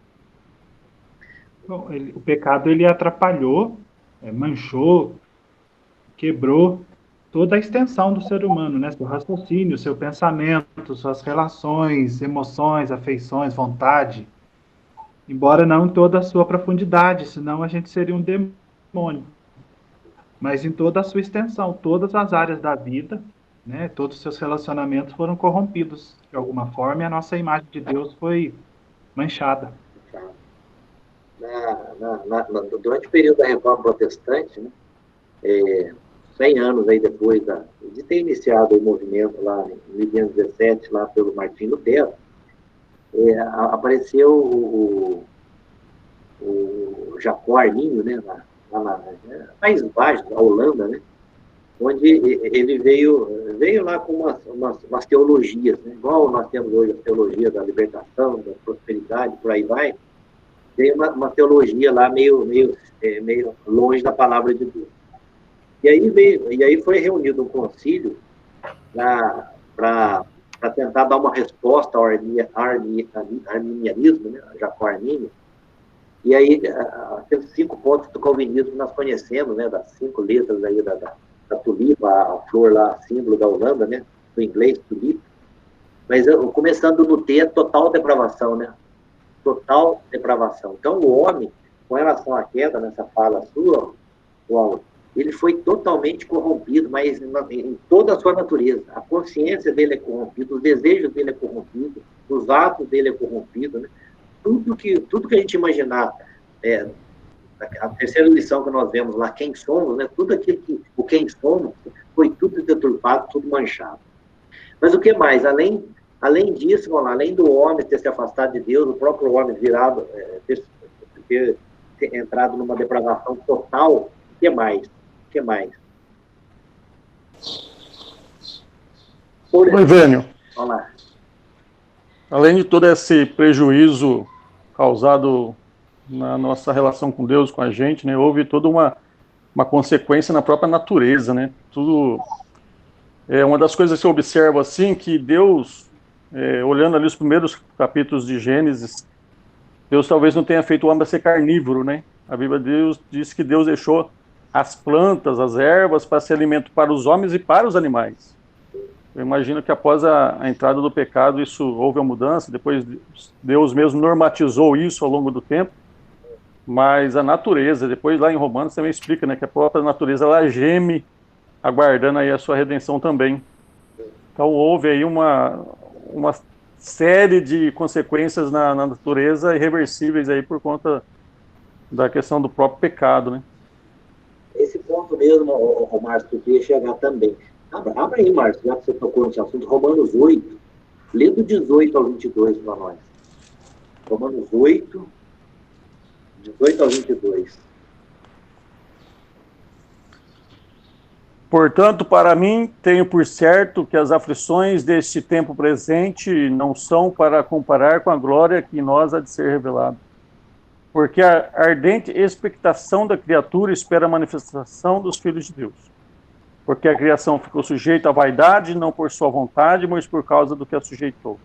S2: Bom, o pecado ele atrapalhou, manchou, quebrou toda a extensão do ser humano, né? Seu raciocínio, seu pensamento, suas relações, emoções, afeições, vontade. Embora não em toda a sua profundidade, senão a gente seria um demônio. Mas em toda a sua extensão, todas as áreas da vida, né? Todos os seus relacionamentos foram corrompidos de alguma forma e a nossa imagem de Deus foi manchada.
S1: Durante o período da Reforma Protestante, né, 100 anos aí depois de ter iniciado o movimento lá em 1517, lá pelo Martim Lutero, apareceu o Jacó Arminio, né, lá na Países Baixos, na Holanda, né, onde ele veio lá com umas teologias, né, igual nós temos hoje a teologia da libertação, da prosperidade, por aí vai. Tem uma teologia lá meio longe da palavra de Deus. E aí foi reunido um concílio para tentar dar uma resposta ao arminianismo, né, Jacó Arminio. E aí, aqueles 5 pontos do calvinismo que nós conhecemos, né, das 5 letras aí da tulipa, a flor lá, símbolo da Holanda, né, do inglês, tulipa. Mas começando no T, é total depravação, né? Total depravação. Então, o homem, com relação à queda, nessa fala sua, espiritual, ele foi totalmente corrompido, mas em toda a sua natureza. A consciência dele é corrompida, os desejos dele é corrompido, os atos dele é corrompido, né? Tudo que a gente imaginar, a terceira lição que nós vemos lá, quem somos, né? Tudo aquilo o quem somos, foi tudo deturpado, tudo manchado. Mas o que mais? Além disso, vamos lá, além do homem ter se afastado de Deus, o próprio homem virado, ter entrado numa depravação total, o que mais? O que mais?
S6: Oi, Vênio.
S1: Vamos lá.
S6: Além de todo esse prejuízo causado na nossa relação com Deus, com a gente, né, houve toda uma consequência na própria natureza, né? Tudo é uma das coisas que eu observo assim, que Deus, olhando ali os primeiros capítulos de Gênesis, Deus talvez não tenha feito o homem ser carnívoro, né? A Bíblia de Deus diz que Deus deixou as plantas, as ervas, para ser alimento para os homens e para os animais. Eu imagino que após a entrada do pecado, isso houve a mudança, depois Deus mesmo normatizou isso ao longo do tempo, mas a natureza, depois lá em Romanos também explica, né, que a própria natureza, ela geme, aguardando aí a sua redenção também. Então houve aí uma série de consequências na natureza irreversíveis aí por conta da questão do próprio pecado, né?
S1: Esse ponto mesmo, o Márcio, que eu queria chegar também. Abra aí, Márcio, já que você tocou nesse assunto, Romanos 8, lê do 18 ao 22 para nós. Romanos 8, 18 ao 22.
S6: Portanto, para mim, tenho por certo que as aflições deste tempo presente não são para comparar com a glória que em nós há de ser revelada. Porque a ardente expectação da criatura espera a manifestação dos filhos de Deus. Porque a criação ficou sujeita à vaidade, não por sua vontade, mas por causa do que a sujeitou.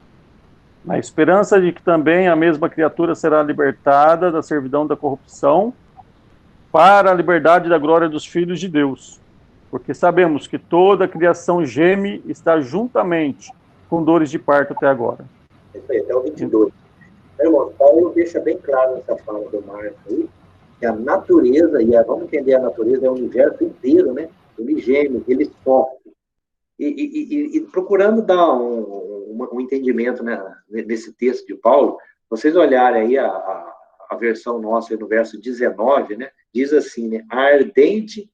S6: Na esperança de que também a mesma criatura será libertada da servidão da corrupção para a liberdade da glória dos filhos de Deus. Porque sabemos que toda a criação geme e está juntamente com dores de parto até agora.
S1: Isso aí, até o 22. Irmão, Paulo deixa bem claro nessa fala do Márcio aí, que a natureza, vamos entender a natureza, é o universo inteiro, né? Ele geme, ele sofre. E procurando dar um entendimento, né, nesse texto de Paulo, vocês olharem aí a versão nossa no verso 19, né, diz assim, né, a ardente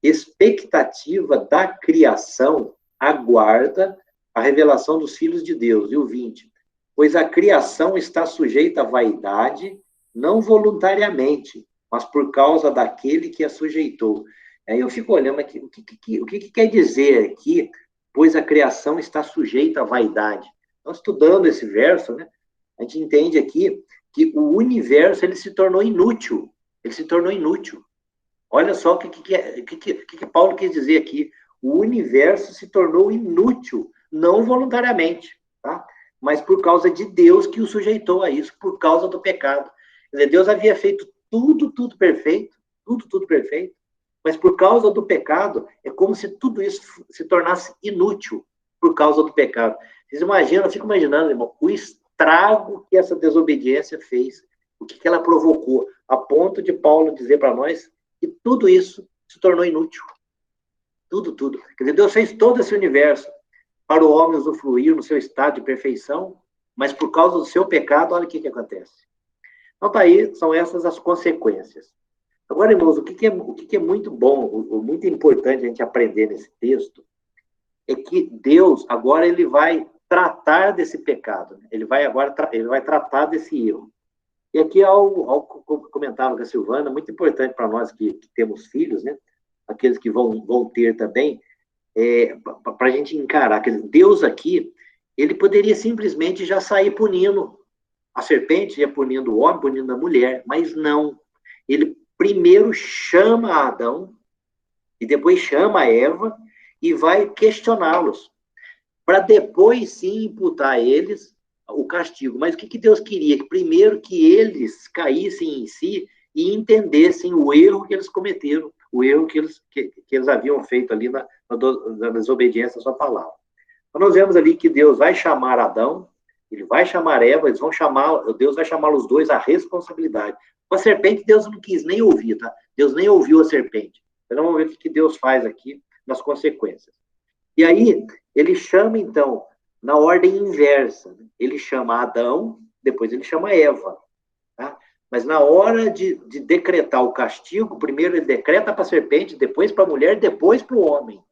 S1: expectativa da criação aguarda a revelação dos filhos de Deus. E o 20, pois a criação está sujeita à vaidade, não voluntariamente, mas por causa daquele que a sujeitou. Aí eu fico olhando aqui, o que quer dizer aqui, pois a criação está sujeita à vaidade? Nós estudando esse verso, né, a gente entende aqui que o universo ele se tornou inútil. Ele se tornou inútil. Olha só o que Paulo quis dizer aqui. O universo se tornou inútil, não voluntariamente, tá? Mas por causa de Deus que o sujeitou a isso, por causa do pecado. Quer dizer, Deus havia feito tudo perfeito, tudo perfeito, mas por causa do pecado, é como se tudo isso se tornasse inútil por causa do pecado. Vocês imaginam, eu fico imaginando, irmão, o estrago que essa desobediência fez, o que ela provocou, a ponto de Paulo dizer para nós que tudo isso se tornou inútil. Tudo. Quer dizer, Deus fez todo esse universo para o homem usufruir no seu estado de perfeição, mas por causa do seu pecado, olha o que acontece. Então, tá aí, são essas as consequências. Agora, irmãos, o que é muito bom, muito importante a gente aprender nesse texto, é que Deus, agora, ele vai tratar desse pecado. Ele vai tratar desse erro. E aqui, ao comentava com a Silvana, muito importante para nós que temos filhos, né? Aqueles que vão ter também, para a gente encarar. Quer dizer, Deus aqui, ele poderia simplesmente já sair punindo a serpente, ia punindo o homem, punindo a mulher, mas não. Ele primeiro chama Adão, e depois chama a Eva, e vai questioná-los, para depois sim imputar a eles o castigo. Mas o que Deus queria? Que primeiro que eles caíssem em si e entendessem o erro que eles cometeram, o erro que eles haviam feito ali na desobediência à sua palavra. Então, nós vemos ali que Deus vai chamar Adão, Ele vai chamar Eva, eles vão chamar, Deus vai chamar os dois à responsabilidade. Com a serpente, Deus não quis nem ouvir, tá? Deus nem ouviu a serpente. Então, vamos ver o que Deus faz aqui nas consequências. E aí, ele chama, então, na ordem inversa. Ele chama Adão, depois ele chama Eva. Tá? Mas na hora de decretar o castigo, primeiro ele decreta para a serpente, depois para a mulher, depois para o homem.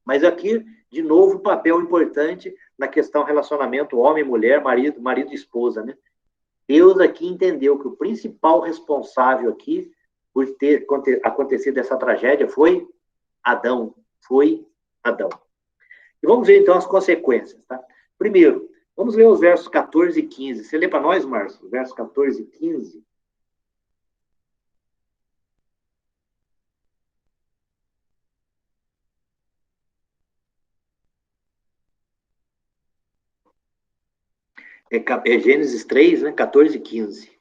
S1: Mas aqui, de novo, papel importante na questão relacionamento homem-mulher, marido e esposa, né? Deus aqui entendeu que o principal responsável aqui por ter acontecido essa tragédia foi Adão. Foi Adão. E vamos ver, então, as consequências, tá? Primeiro, vamos ler os versos 14 e 15. Você lê para nós, Márcio? Versos 14 e 15. É Gênesis 3, né? 14 e 15.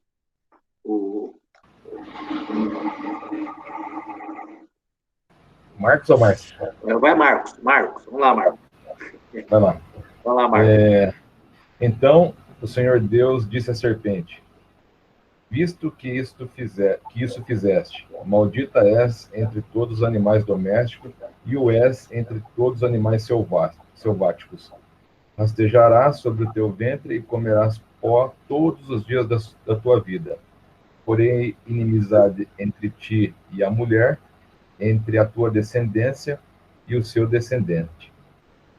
S4: Marcos ou Márcio?
S1: Vai, Marcos. Vamos lá, Marcos.
S4: Vai lá.
S1: Vai lá, Marcos.
S4: Então, o Senhor Deus disse à serpente: visto que isso fizeste, maldita és entre todos os animais domésticos, e o és entre todos os animais selváticos. Rastejarás sobre o teu ventre e comerás pó todos os dias da tua vida. Porém, inimizade entre ti e a mulher, entre a tua descendência e o seu descendente.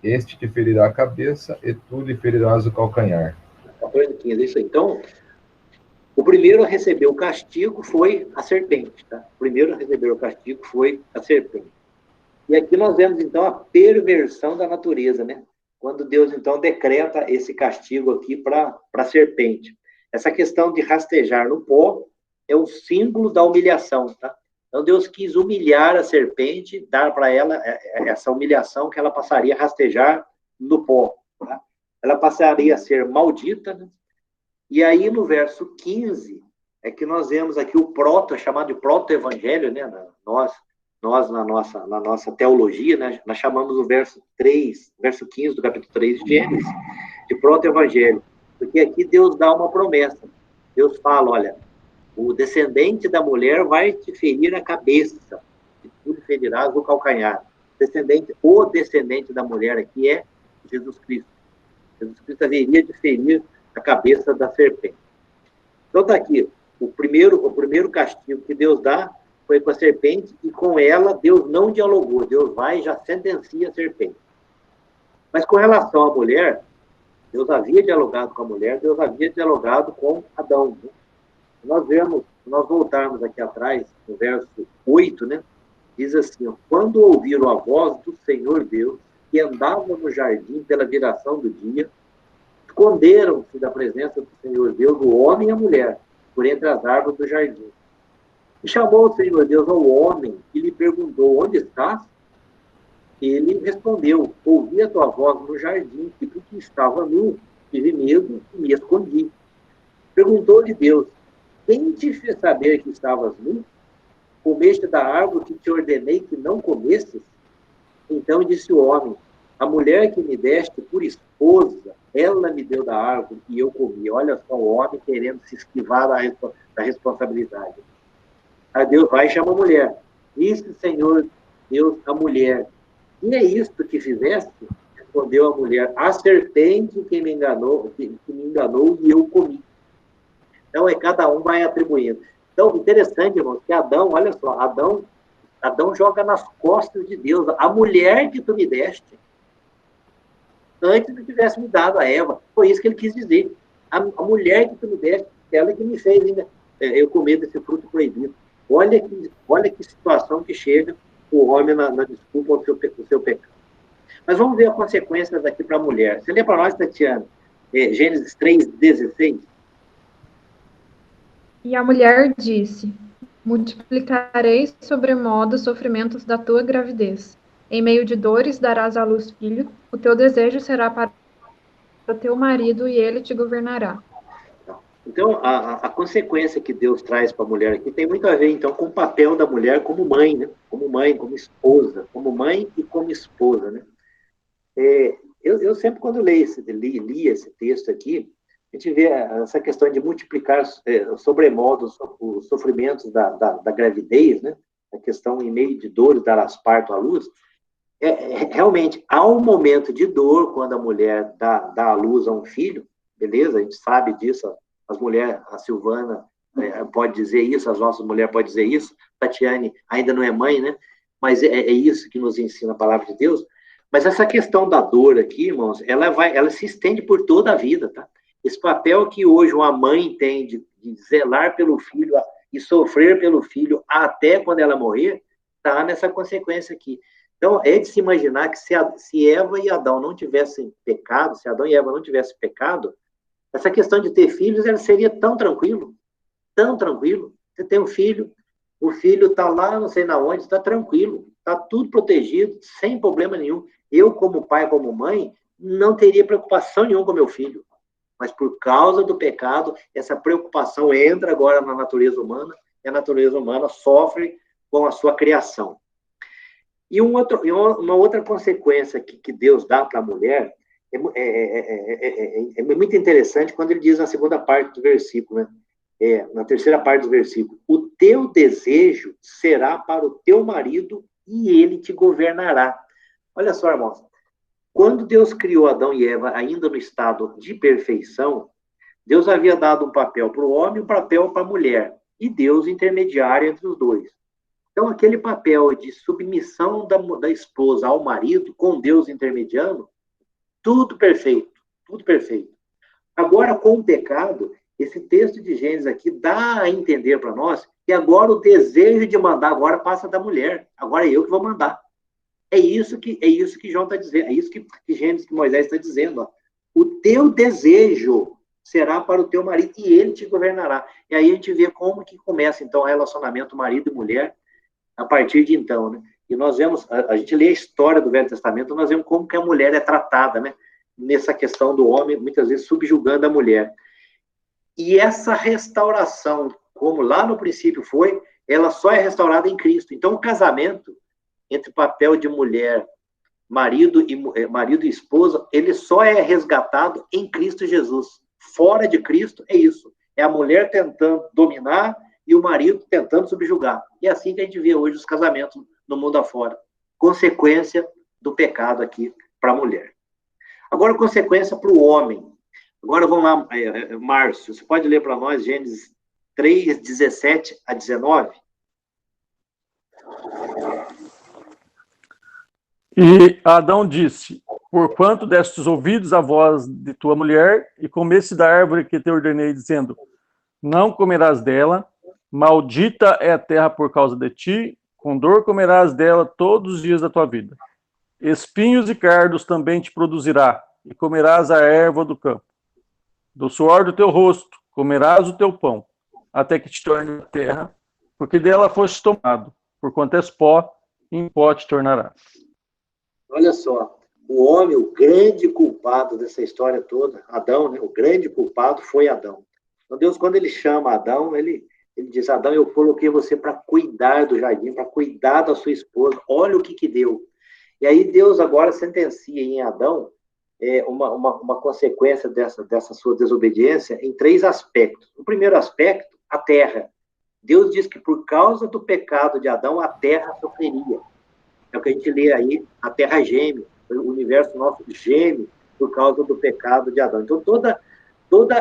S4: Este te ferirá a cabeça, e tu lhe ferirás o calcanhar.
S1: 14 e 15, isso aí. Então, o primeiro a receber o castigo foi a serpente, tá? O primeiro a receber o castigo foi a serpente. E aqui nós vemos, então, a perversão da natureza, né? Quando Deus, então, decreta esse castigo aqui para a serpente. Essa questão de rastejar no pó é o símbolo da humilhação, tá? Então, Deus quis humilhar a serpente, dar para ela essa humilhação que ela passaria a rastejar no pó, tá? Ela passaria a ser maldita, né? E aí, no verso 15, é que nós vemos aqui o chamado de proto-evangelho, né? Nós na nossa teologia, né, nós chamamos o verso 15 do capítulo 3 de Gênesis, de proto-evangelho, porque aqui Deus dá uma promessa. Deus fala, olha, o descendente da mulher vai te ferir a cabeça, e tu lhe ferirás o calcanhar. O descendente da mulher aqui é Jesus Cristo. Jesus Cristo haveria de ferir a cabeça da serpente. Então está aqui, o primeiro castigo que Deus dá foi com a serpente, e com ela Deus não dialogou. Deus vai e já sentencia a serpente. Mas com relação à mulher, Deus havia dialogado com a mulher, Deus havia dialogado com Adão. Né? Nós voltarmos aqui atrás, no verso 8, né? Diz assim, quando ouviram a voz do Senhor Deus, que andava no jardim pela viração do dia, esconderam-se da presença do Senhor Deus, o homem e a mulher, por entre as árvores do jardim. E chamou o Senhor Deus ao homem e lhe perguntou, onde estás? Ele respondeu, ouvi a tua voz no jardim, e porque estava nu, tive medo e me escondi. Perguntou-lhe Deus, quem te fez saber que estavas nu? Comeste da árvore que te ordenei que não comesses? Então disse o homem, a mulher que me deste por esposa, ela me deu da árvore e eu comi. Olha só o homem querendo se esquivar da responsabilidade. Aí Deus vai e chama a mulher. Disse, Senhor Deus, a mulher, e é isto que fizeste? Respondeu a mulher, a serpente que me enganou e eu comi. Então, cada um vai atribuindo. Então, interessante, irmãos, que Adão, olha só, Adão joga nas costas de Deus. A mulher que tu me deste, antes de tivesse me dado a Eva, foi isso que ele quis dizer. A mulher que tu me deste, ela que me fez ainda eu comer desse fruto proibido. Olha que situação que chega o homem na desculpa do seu pecado. Mas vamos ver as consequências daqui para a mulher. Você lê para nós, Tatiana, Gênesis 3:16?
S3: E a mulher disse, multiplicarei sobremodo os sofrimentos da tua gravidez. Em meio de dores darás à luz filho, o teu desejo será para o teu marido e ele te governará.
S1: Então, a consequência que Deus traz para a mulher aqui tem muito a ver, então, com o papel da mulher como mãe, né? Como mãe, como esposa, como mãe e como esposa, né? eu sempre, quando li esse texto aqui, a gente vê essa questão de multiplicar sobremodo os sofrimentos da gravidez, né? A questão, em meio de dores, darás parto à luz. Realmente, há um momento de dor quando a mulher dá à luz a um filho, beleza? A gente sabe disso, as mulheres, a Silvana pode dizer isso, as nossas mulheres podem dizer isso, Tatiane ainda não é mãe, né? Mas é isso que nos ensina a palavra de Deus. Mas essa questão da dor aqui, irmãos, ela se estende por toda a vida, tá? Esse papel que hoje uma mãe tem de zelar pelo filho e sofrer pelo filho até quando ela morrer, está nessa consequência aqui. Então, é de se imaginar que se Eva e Adão não tivessem pecado, se Adão e Eva não tivessem pecado, essa questão de ter filhos, ela seria tão tranquilo, tão tranquilo. Você tem um filho, o filho está lá, não sei na onde, está tranquilo, está tudo protegido, sem problema nenhum. Eu, como pai, como mãe, não teria preocupação nenhuma com meu filho. Mas por causa do pecado, essa preocupação entra agora na natureza humana, e a natureza humana sofre com a sua criação. E uma outra consequência que Deus dá para a mulher é muito interessante quando ele diz na segunda parte do versículo, né? Na terceira parte do versículo: o teu desejo será para o teu marido e ele te governará. Olha só, irmãos, quando Deus criou Adão e Eva ainda no estado de perfeição, Deus havia dado um papel para o homem e um papel para a mulher, e Deus intermediário entre os dois. Então, aquele papel de submissão da esposa ao marido, com Deus intermediando, tudo perfeito, tudo perfeito. Agora, com o pecado, esse texto de Gênesis aqui dá a entender para nós que agora o desejo de mandar agora passa da mulher. Agora é eu que vou mandar. É isso que João está dizendo, é isso que Gênesis, que Moisés está dizendo. Ó. O teu desejo será para o teu marido e ele te governará. E aí a gente vê como que começa, então, o relacionamento marido e mulher a partir de então, né? E nós vemos, a gente lê a história do Velho Testamento, nós vemos como que a mulher é tratada, né? Nessa questão do homem, muitas vezes subjugando a mulher. E essa restauração, como lá no princípio foi, ela só é restaurada em Cristo. Então, o casamento entre papel de mulher, marido e esposa, ele só é resgatado em Cristo Jesus. Fora de Cristo, é isso. É a mulher tentando dominar e o marido tentando subjugar. E é assim que a gente vê hoje os casamentos no mundo afora. Consequência do pecado aqui para a mulher. Agora, consequência para o homem. Agora vamos lá, Márcio, você pode ler para nós Gênesis 3, 17 a 19?
S6: E Adão disse: porquanto destes ouvidos à voz de tua mulher, e comeste da árvore que te ordenei, dizendo: não comerás dela, maldita é a terra por causa de ti, com dor comerás dela todos os dias da tua vida. Espinhos e cardos também te produzirá, e comerás a erva do campo. Do suor do teu rosto comerás o teu pão, até que te torne a terra, porque dela foste tomado, porquanto és pó, e em pó te tornarás.
S1: Olha só, o homem, o grande culpado dessa história toda, Adão, né? O grande culpado foi Adão. Então Deus, quando ele chama Adão, ele diz: Adão, eu coloquei você para cuidar do jardim, para cuidar da sua esposa, olha o que deu. E aí Deus agora sentencia em Adão uma consequência dessa sua desobediência em 3 aspectos. O primeiro aspecto, a terra. Deus diz que por causa do pecado de Adão, a terra sofreria. É o que a gente lê aí, a terra geme, o universo nosso geme por causa do pecado de Adão. Então, todo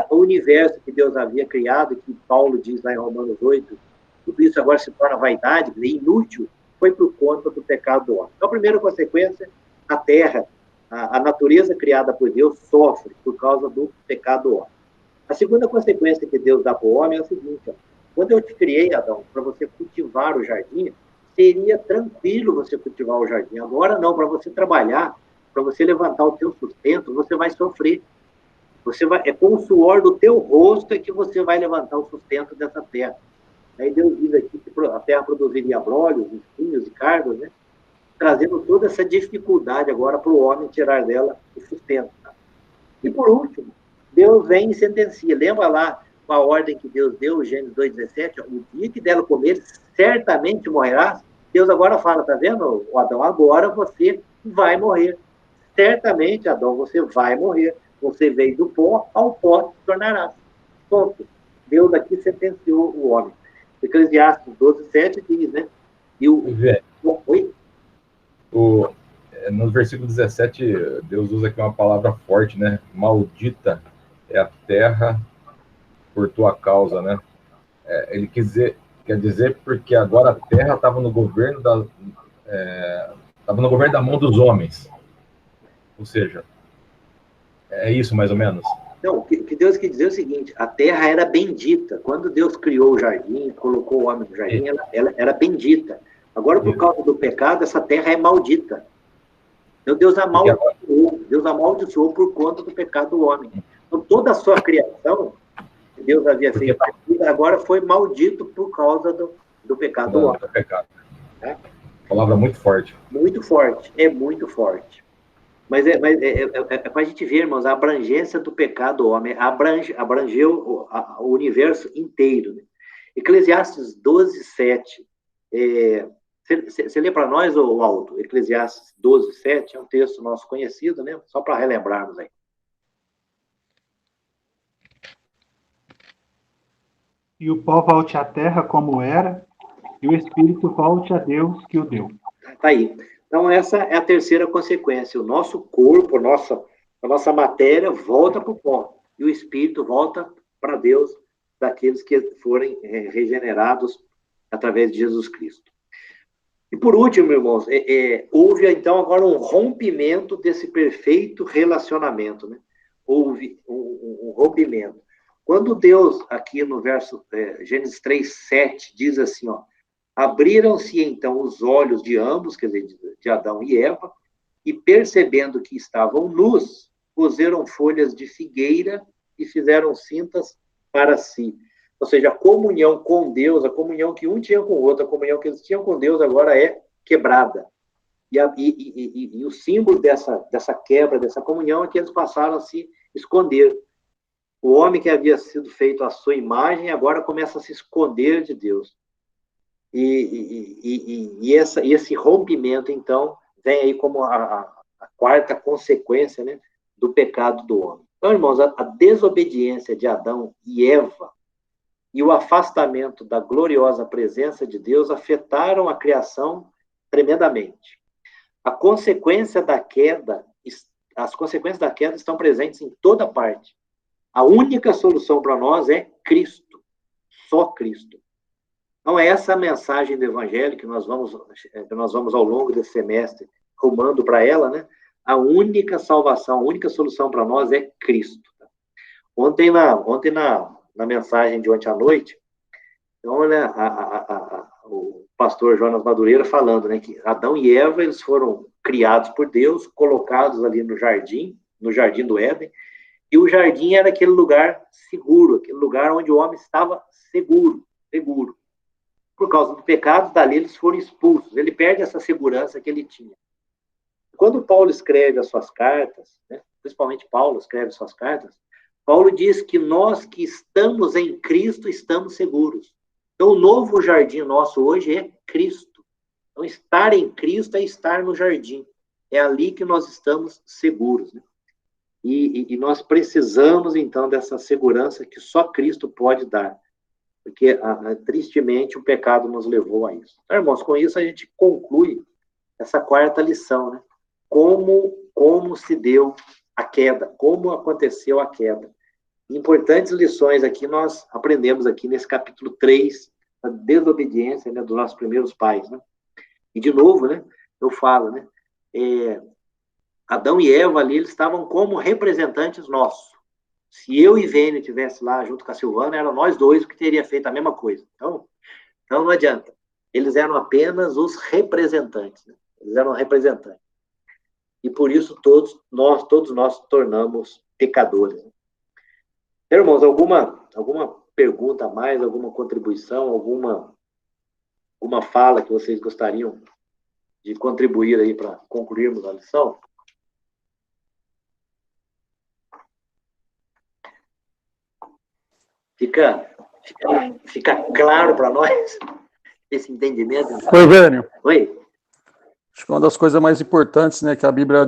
S1: o universo que Deus havia criado, que Paulo diz lá em Romanos 8, tudo isso agora se torna vaidade, inútil, foi por conta do pecado do homem. Então, a primeira consequência, a terra, a natureza criada por Deus sofre por causa do pecado do homem. A segunda consequência que Deus dá para o homem é a seguinte: ó, quando eu te criei, Adão, para você cultivar o jardim, seria tranquilo você cultivar o jardim. Agora não, para você trabalhar, para você levantar o teu sustento, você vai sofrer. É com o suor do teu rosto que você vai levantar o sustento dessa terra. Aí Deus diz aqui que a terra produziria abrolhos, espinhos e cardos, né? Trazendo toda essa dificuldade agora para o homem tirar dela o sustento. Tá? E por último, Deus vem e sentencia. Lembra lá a ordem que Deus deu, Gênesis 2,17, o dia que dela comer, certamente morrerás. Deus agora fala, tá vendo, Adão, agora você vai morrer. certamente, Adão, você vai morrer. Você veio do pó, ao pó se tornará. Ponto. Deus aqui sentenciou o homem. Eclesiastes 12:7 diz, né? E Oi?
S4: No versículo 17, Deus usa aqui uma palavra forte, né? Maldita é a terra por tua causa, né? Ele quer dizer porque agora a terra estava no governo da mão dos homens. Ou seja, é isso mais ou menos?
S1: Não, o que Deus quer dizer é o seguinte, a terra era bendita. Quando Deus criou o jardim, colocou o homem no jardim, ela era bendita. Agora, por causa do pecado, essa terra é maldita. Então, Deus amaldiçoou por conta do pecado do homem. Então, toda a sua criação, que Deus havia feito, agora foi maldito por causa do pecado do homem.
S4: É? Palavra muito forte.
S1: Muito forte, é muito forte. Mas é para a gente ver, irmãos, a abrangência do pecado do homem, abrangeu o universo inteiro. Né? Eclesiastes 12:7. Você lê para nós, Aldo? Eclesiastes 12:7 é um texto nosso conhecido, né? Só para relembrarmos aí.
S2: E o pó volte à terra como era, e o espírito volte a Deus que o deu.
S1: Tá aí. Então, essa é a terceira consequência. O nosso corpo, a nossa matéria volta para o pó. E o espírito volta para Deus, daqueles que forem regenerados através de Jesus Cristo. E por último, irmãos, houve então agora um rompimento desse perfeito relacionamento. Né? Houve um rompimento. Quando Deus, aqui no verso Gênesis 3:7, diz assim, ó, abriram-se então os olhos de ambos, quer dizer, de Adão e Eva, e percebendo que estavam nus, coseram folhas de figueira e fizeram cintas para si. Ou seja, a comunhão com Deus, a comunhão que um tinha com o outro, a comunhão que eles tinham com Deus agora é quebrada. E o símbolo dessa quebra, dessa comunhão, é que eles passaram a se esconder. O homem que havia sido feito à sua imagem agora começa a se esconder de Deus. E esse rompimento, então, vem aí como a quarta consequência, né, do pecado do homem. Então, irmãos, a desobediência de Adão e Eva e o afastamento da gloriosa presença de Deus afetaram a criação tremendamente. As consequências da queda estão presentes em toda parte. A única solução para nós é Cristo, só Cristo. Então, é essa a mensagem do Evangelho que nós vamos ao longo desse semestre rumando para ela, né? A única salvação, a única solução para nós é Cristo. Ontem na mensagem de ontem à noite, então, né, o pastor Jonas Madureira falando, né, que Adão e Eva, eles foram criados por Deus, colocados ali no jardim do Éden, e o jardim era aquele lugar seguro, aquele lugar onde o homem estava seguro. Por causa do pecado, dali eles foram expulsos. Ele perde essa segurança que ele tinha. Quando Paulo escreve as suas cartas, né, principalmente Paulo escreve as suas cartas, Paulo diz que nós que estamos em Cristo estamos seguros. Então, o novo jardim nosso hoje é Cristo. Então, estar em Cristo é estar no jardim. É ali que nós estamos seguros. Né? E nós precisamos, então, dessa segurança que só Cristo pode dar. Porque, tristemente, o pecado nos levou a isso. Então, irmãos, com isso a gente conclui essa quarta lição, né? Como se deu a queda, como aconteceu a queda. Importantes lições aqui nós aprendemos aqui nesse capítulo 3, a desobediência, né, dos nossos primeiros pais, né? E, de novo, né, eu falo, né, Adão e Eva ali, eles estavam como representantes nossos. Se eu e Vênio estivesse lá junto com a Silvana, eram nós dois que teria feito a mesma coisa. Então não adianta. Eles eram apenas os representantes. Né? Eles eram representantes. E por isso todos nós tornamos pecadores. Né? Irmãos, alguma pergunta a mais, alguma contribuição, alguma fala que vocês gostariam de contribuir aí para concluirmos a lição? Fica claro para nós esse entendimento?
S6: Oi, Vênio.
S1: Oi.
S6: Acho que uma das coisas mais importantes, né, que a Bíblia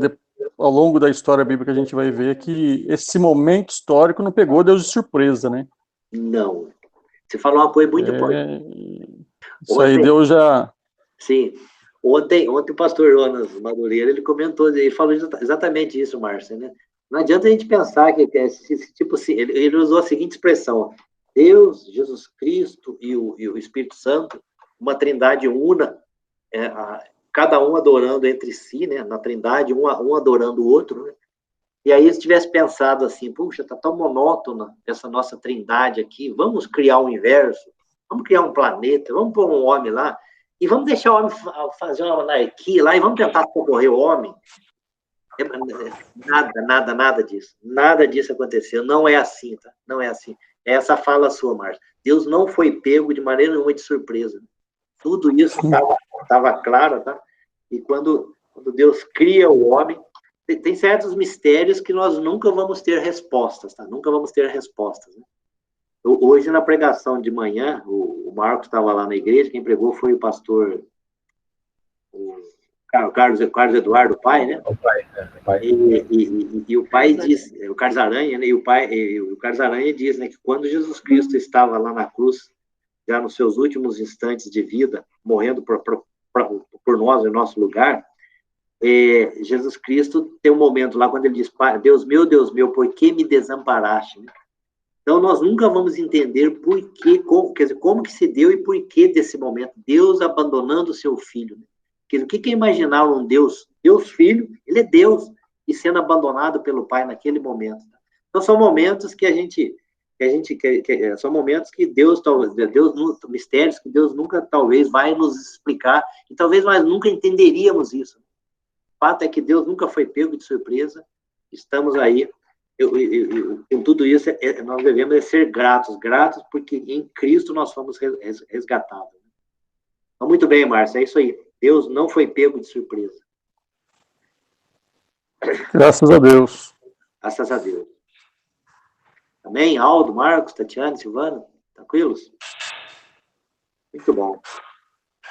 S6: ao longo da história bíblica, a gente vai ver que esse momento histórico não pegou Deus de surpresa, né?
S1: Não. Você falou uma coisa muito importante.
S6: Isso aí Deus já...
S1: Sim. Ontem o pastor Jonas Madureira, ele comentou, ele falou exatamente isso, Márcia, né? Não adianta a gente pensar que tipo assim, ele usou a seguinte expressão: Deus, Jesus Cristo e o Espírito Santo, uma trindade una, cada um adorando entre si, né? Na trindade, um adorando o outro, né? E aí, se tivesse pensado assim, puxa, tá tão monótona essa nossa trindade aqui, vamos criar o inverso, vamos criar um planeta, vamos pôr um homem lá, e vamos deixar o homem fazer uma anarquia lá, e vamos tentar socorrer o homem. Nada disso. Nada disso aconteceu. Não é assim, tá? Não é assim. É essa fala sua, Márcia. Deus não foi pego de maneira nenhuma de surpresa. Tudo isso estava claro, tá? E quando Deus cria o homem, tem certos mistérios que nós nunca vamos ter respostas, tá? Nunca vamos ter respostas, né? Hoje, na pregação de manhã, o Marcos estava lá na igreja, quem pregou foi o pastor Carlos Eduardo, o pai, né? O pai. E o pai diz, o Carlos Aranha, né? E o Carlos Aranha diz, né, que quando Jesus Cristo estava lá na cruz, já nos seus últimos instantes de vida, morrendo por nós, em nosso lugar, Jesus Cristo tem um momento lá quando ele diz: Deus meu, por que me desamparaste? Então, nós nunca vamos entender por que, como que se deu e por que desse momento, Deus abandonando o seu filho. O que é imaginar um Deus Filho, ele é Deus, e sendo abandonado pelo Pai naquele momento. Então, são momentos são momentos que Deus, mistérios que Deus nunca, talvez, vai nos explicar, e talvez nós nunca entenderíamos isso. O fato é que Deus nunca foi pego de surpresa, estamos aí. Com tudo isso, nós devemos ser gratos porque em Cristo nós fomos resgatados. Então, muito bem, Márcia, é isso aí. Deus não foi pego de surpresa.
S6: Graças a Deus.
S1: Graças a Deus. Amém? Aldo, Marcos, Tatiana, Silvana, tranquilos? Muito bom.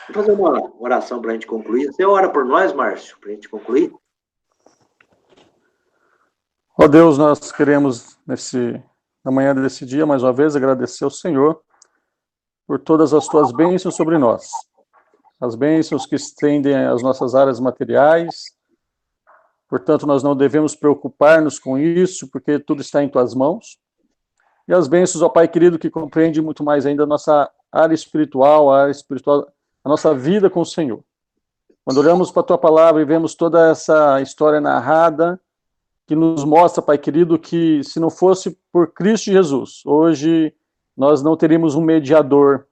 S1: Vou fazer uma oração para a gente concluir. Você ora por nós, Márcio, para a gente concluir?
S6: Ó Deus, nós queremos, na manhã desse dia, mais uma vez, agradecer ao Senhor por todas as tuas bênçãos sobre nós. As bênçãos que estendem as nossas áreas materiais. Portanto, nós não devemos preocupar-nos com isso, porque tudo está em tuas mãos. E as bênçãos, ó Pai querido, que compreende muito mais ainda a nossa área espiritual, a nossa vida com o Senhor. Quando olhamos para a tua palavra e vemos toda essa história narrada, que nos mostra, Pai querido, que se não fosse por Cristo Jesus, hoje nós não teríamos um mediador.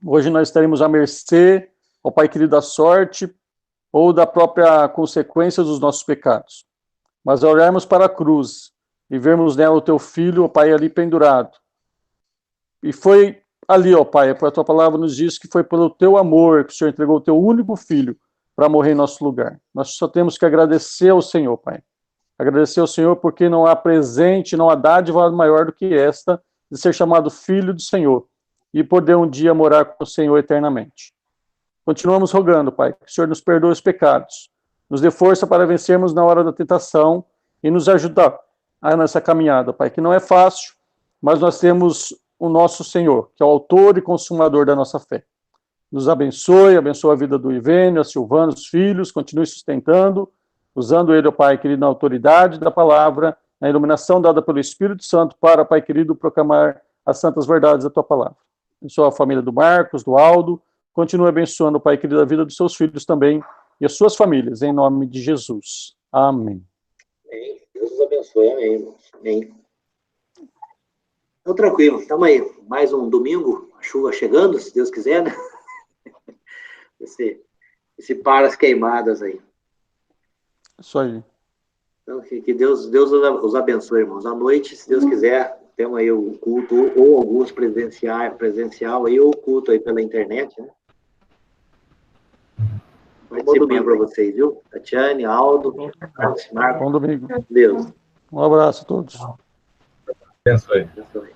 S6: Hoje nós estaríamos à mercê, ó Pai querido, da sorte ou da própria consequência dos nossos pecados. Mas ao olharmos para a cruz e vermos nela o teu filho, ó Pai, ali pendurado. E foi ali, ó Pai, a tua palavra nos diz que foi pelo teu amor que o Senhor entregou o teu único filho para morrer em nosso lugar. Nós só temos que agradecer ao Senhor, Pai. Agradecer ao Senhor porque não há presente, não há dádiva maior do que esta, de ser chamado filho do Senhor e poder um dia morar com o Senhor eternamente. Continuamos rogando, Pai, que o Senhor nos perdoe os pecados, nos dê força para vencermos na hora da tentação e nos ajudar nessa caminhada, Pai, que não é fácil, mas nós temos o nosso Senhor, que é o autor e consumador da nossa fé. Nos abençoe a vida do Ivênio, a Silvana, os filhos, continue sustentando, usando ele, ó Pai querido, na autoridade da palavra, na iluminação dada pelo Espírito Santo para, Pai querido, proclamar as santas verdades da tua palavra. Abençoa a família do Marcos, do Aldo, continue abençoando, Pai querido, a vida dos seus filhos também e as suas famílias, em nome de Jesus. Amém.
S1: Amém. Deus os abençoe. Amém, irmãos. Amém. Então, tranquilo. Estamos aí. Mais um domingo, a chuva chegando, se Deus quiser, né? Esse para as queimadas aí.
S6: Isso aí.
S1: Então, que Deus os abençoe, irmãos. À noite, se Deus quiser, temos aí o culto, ou alguns presencial aí, ou o culto aí pela internet, né? Bom domingo para vocês, viu? Tatiane, Aldo, Marcos.
S6: Bom domingo.
S1: Deus.
S6: Um abraço a todos.
S4: Abençoe.
S1: Abençoe.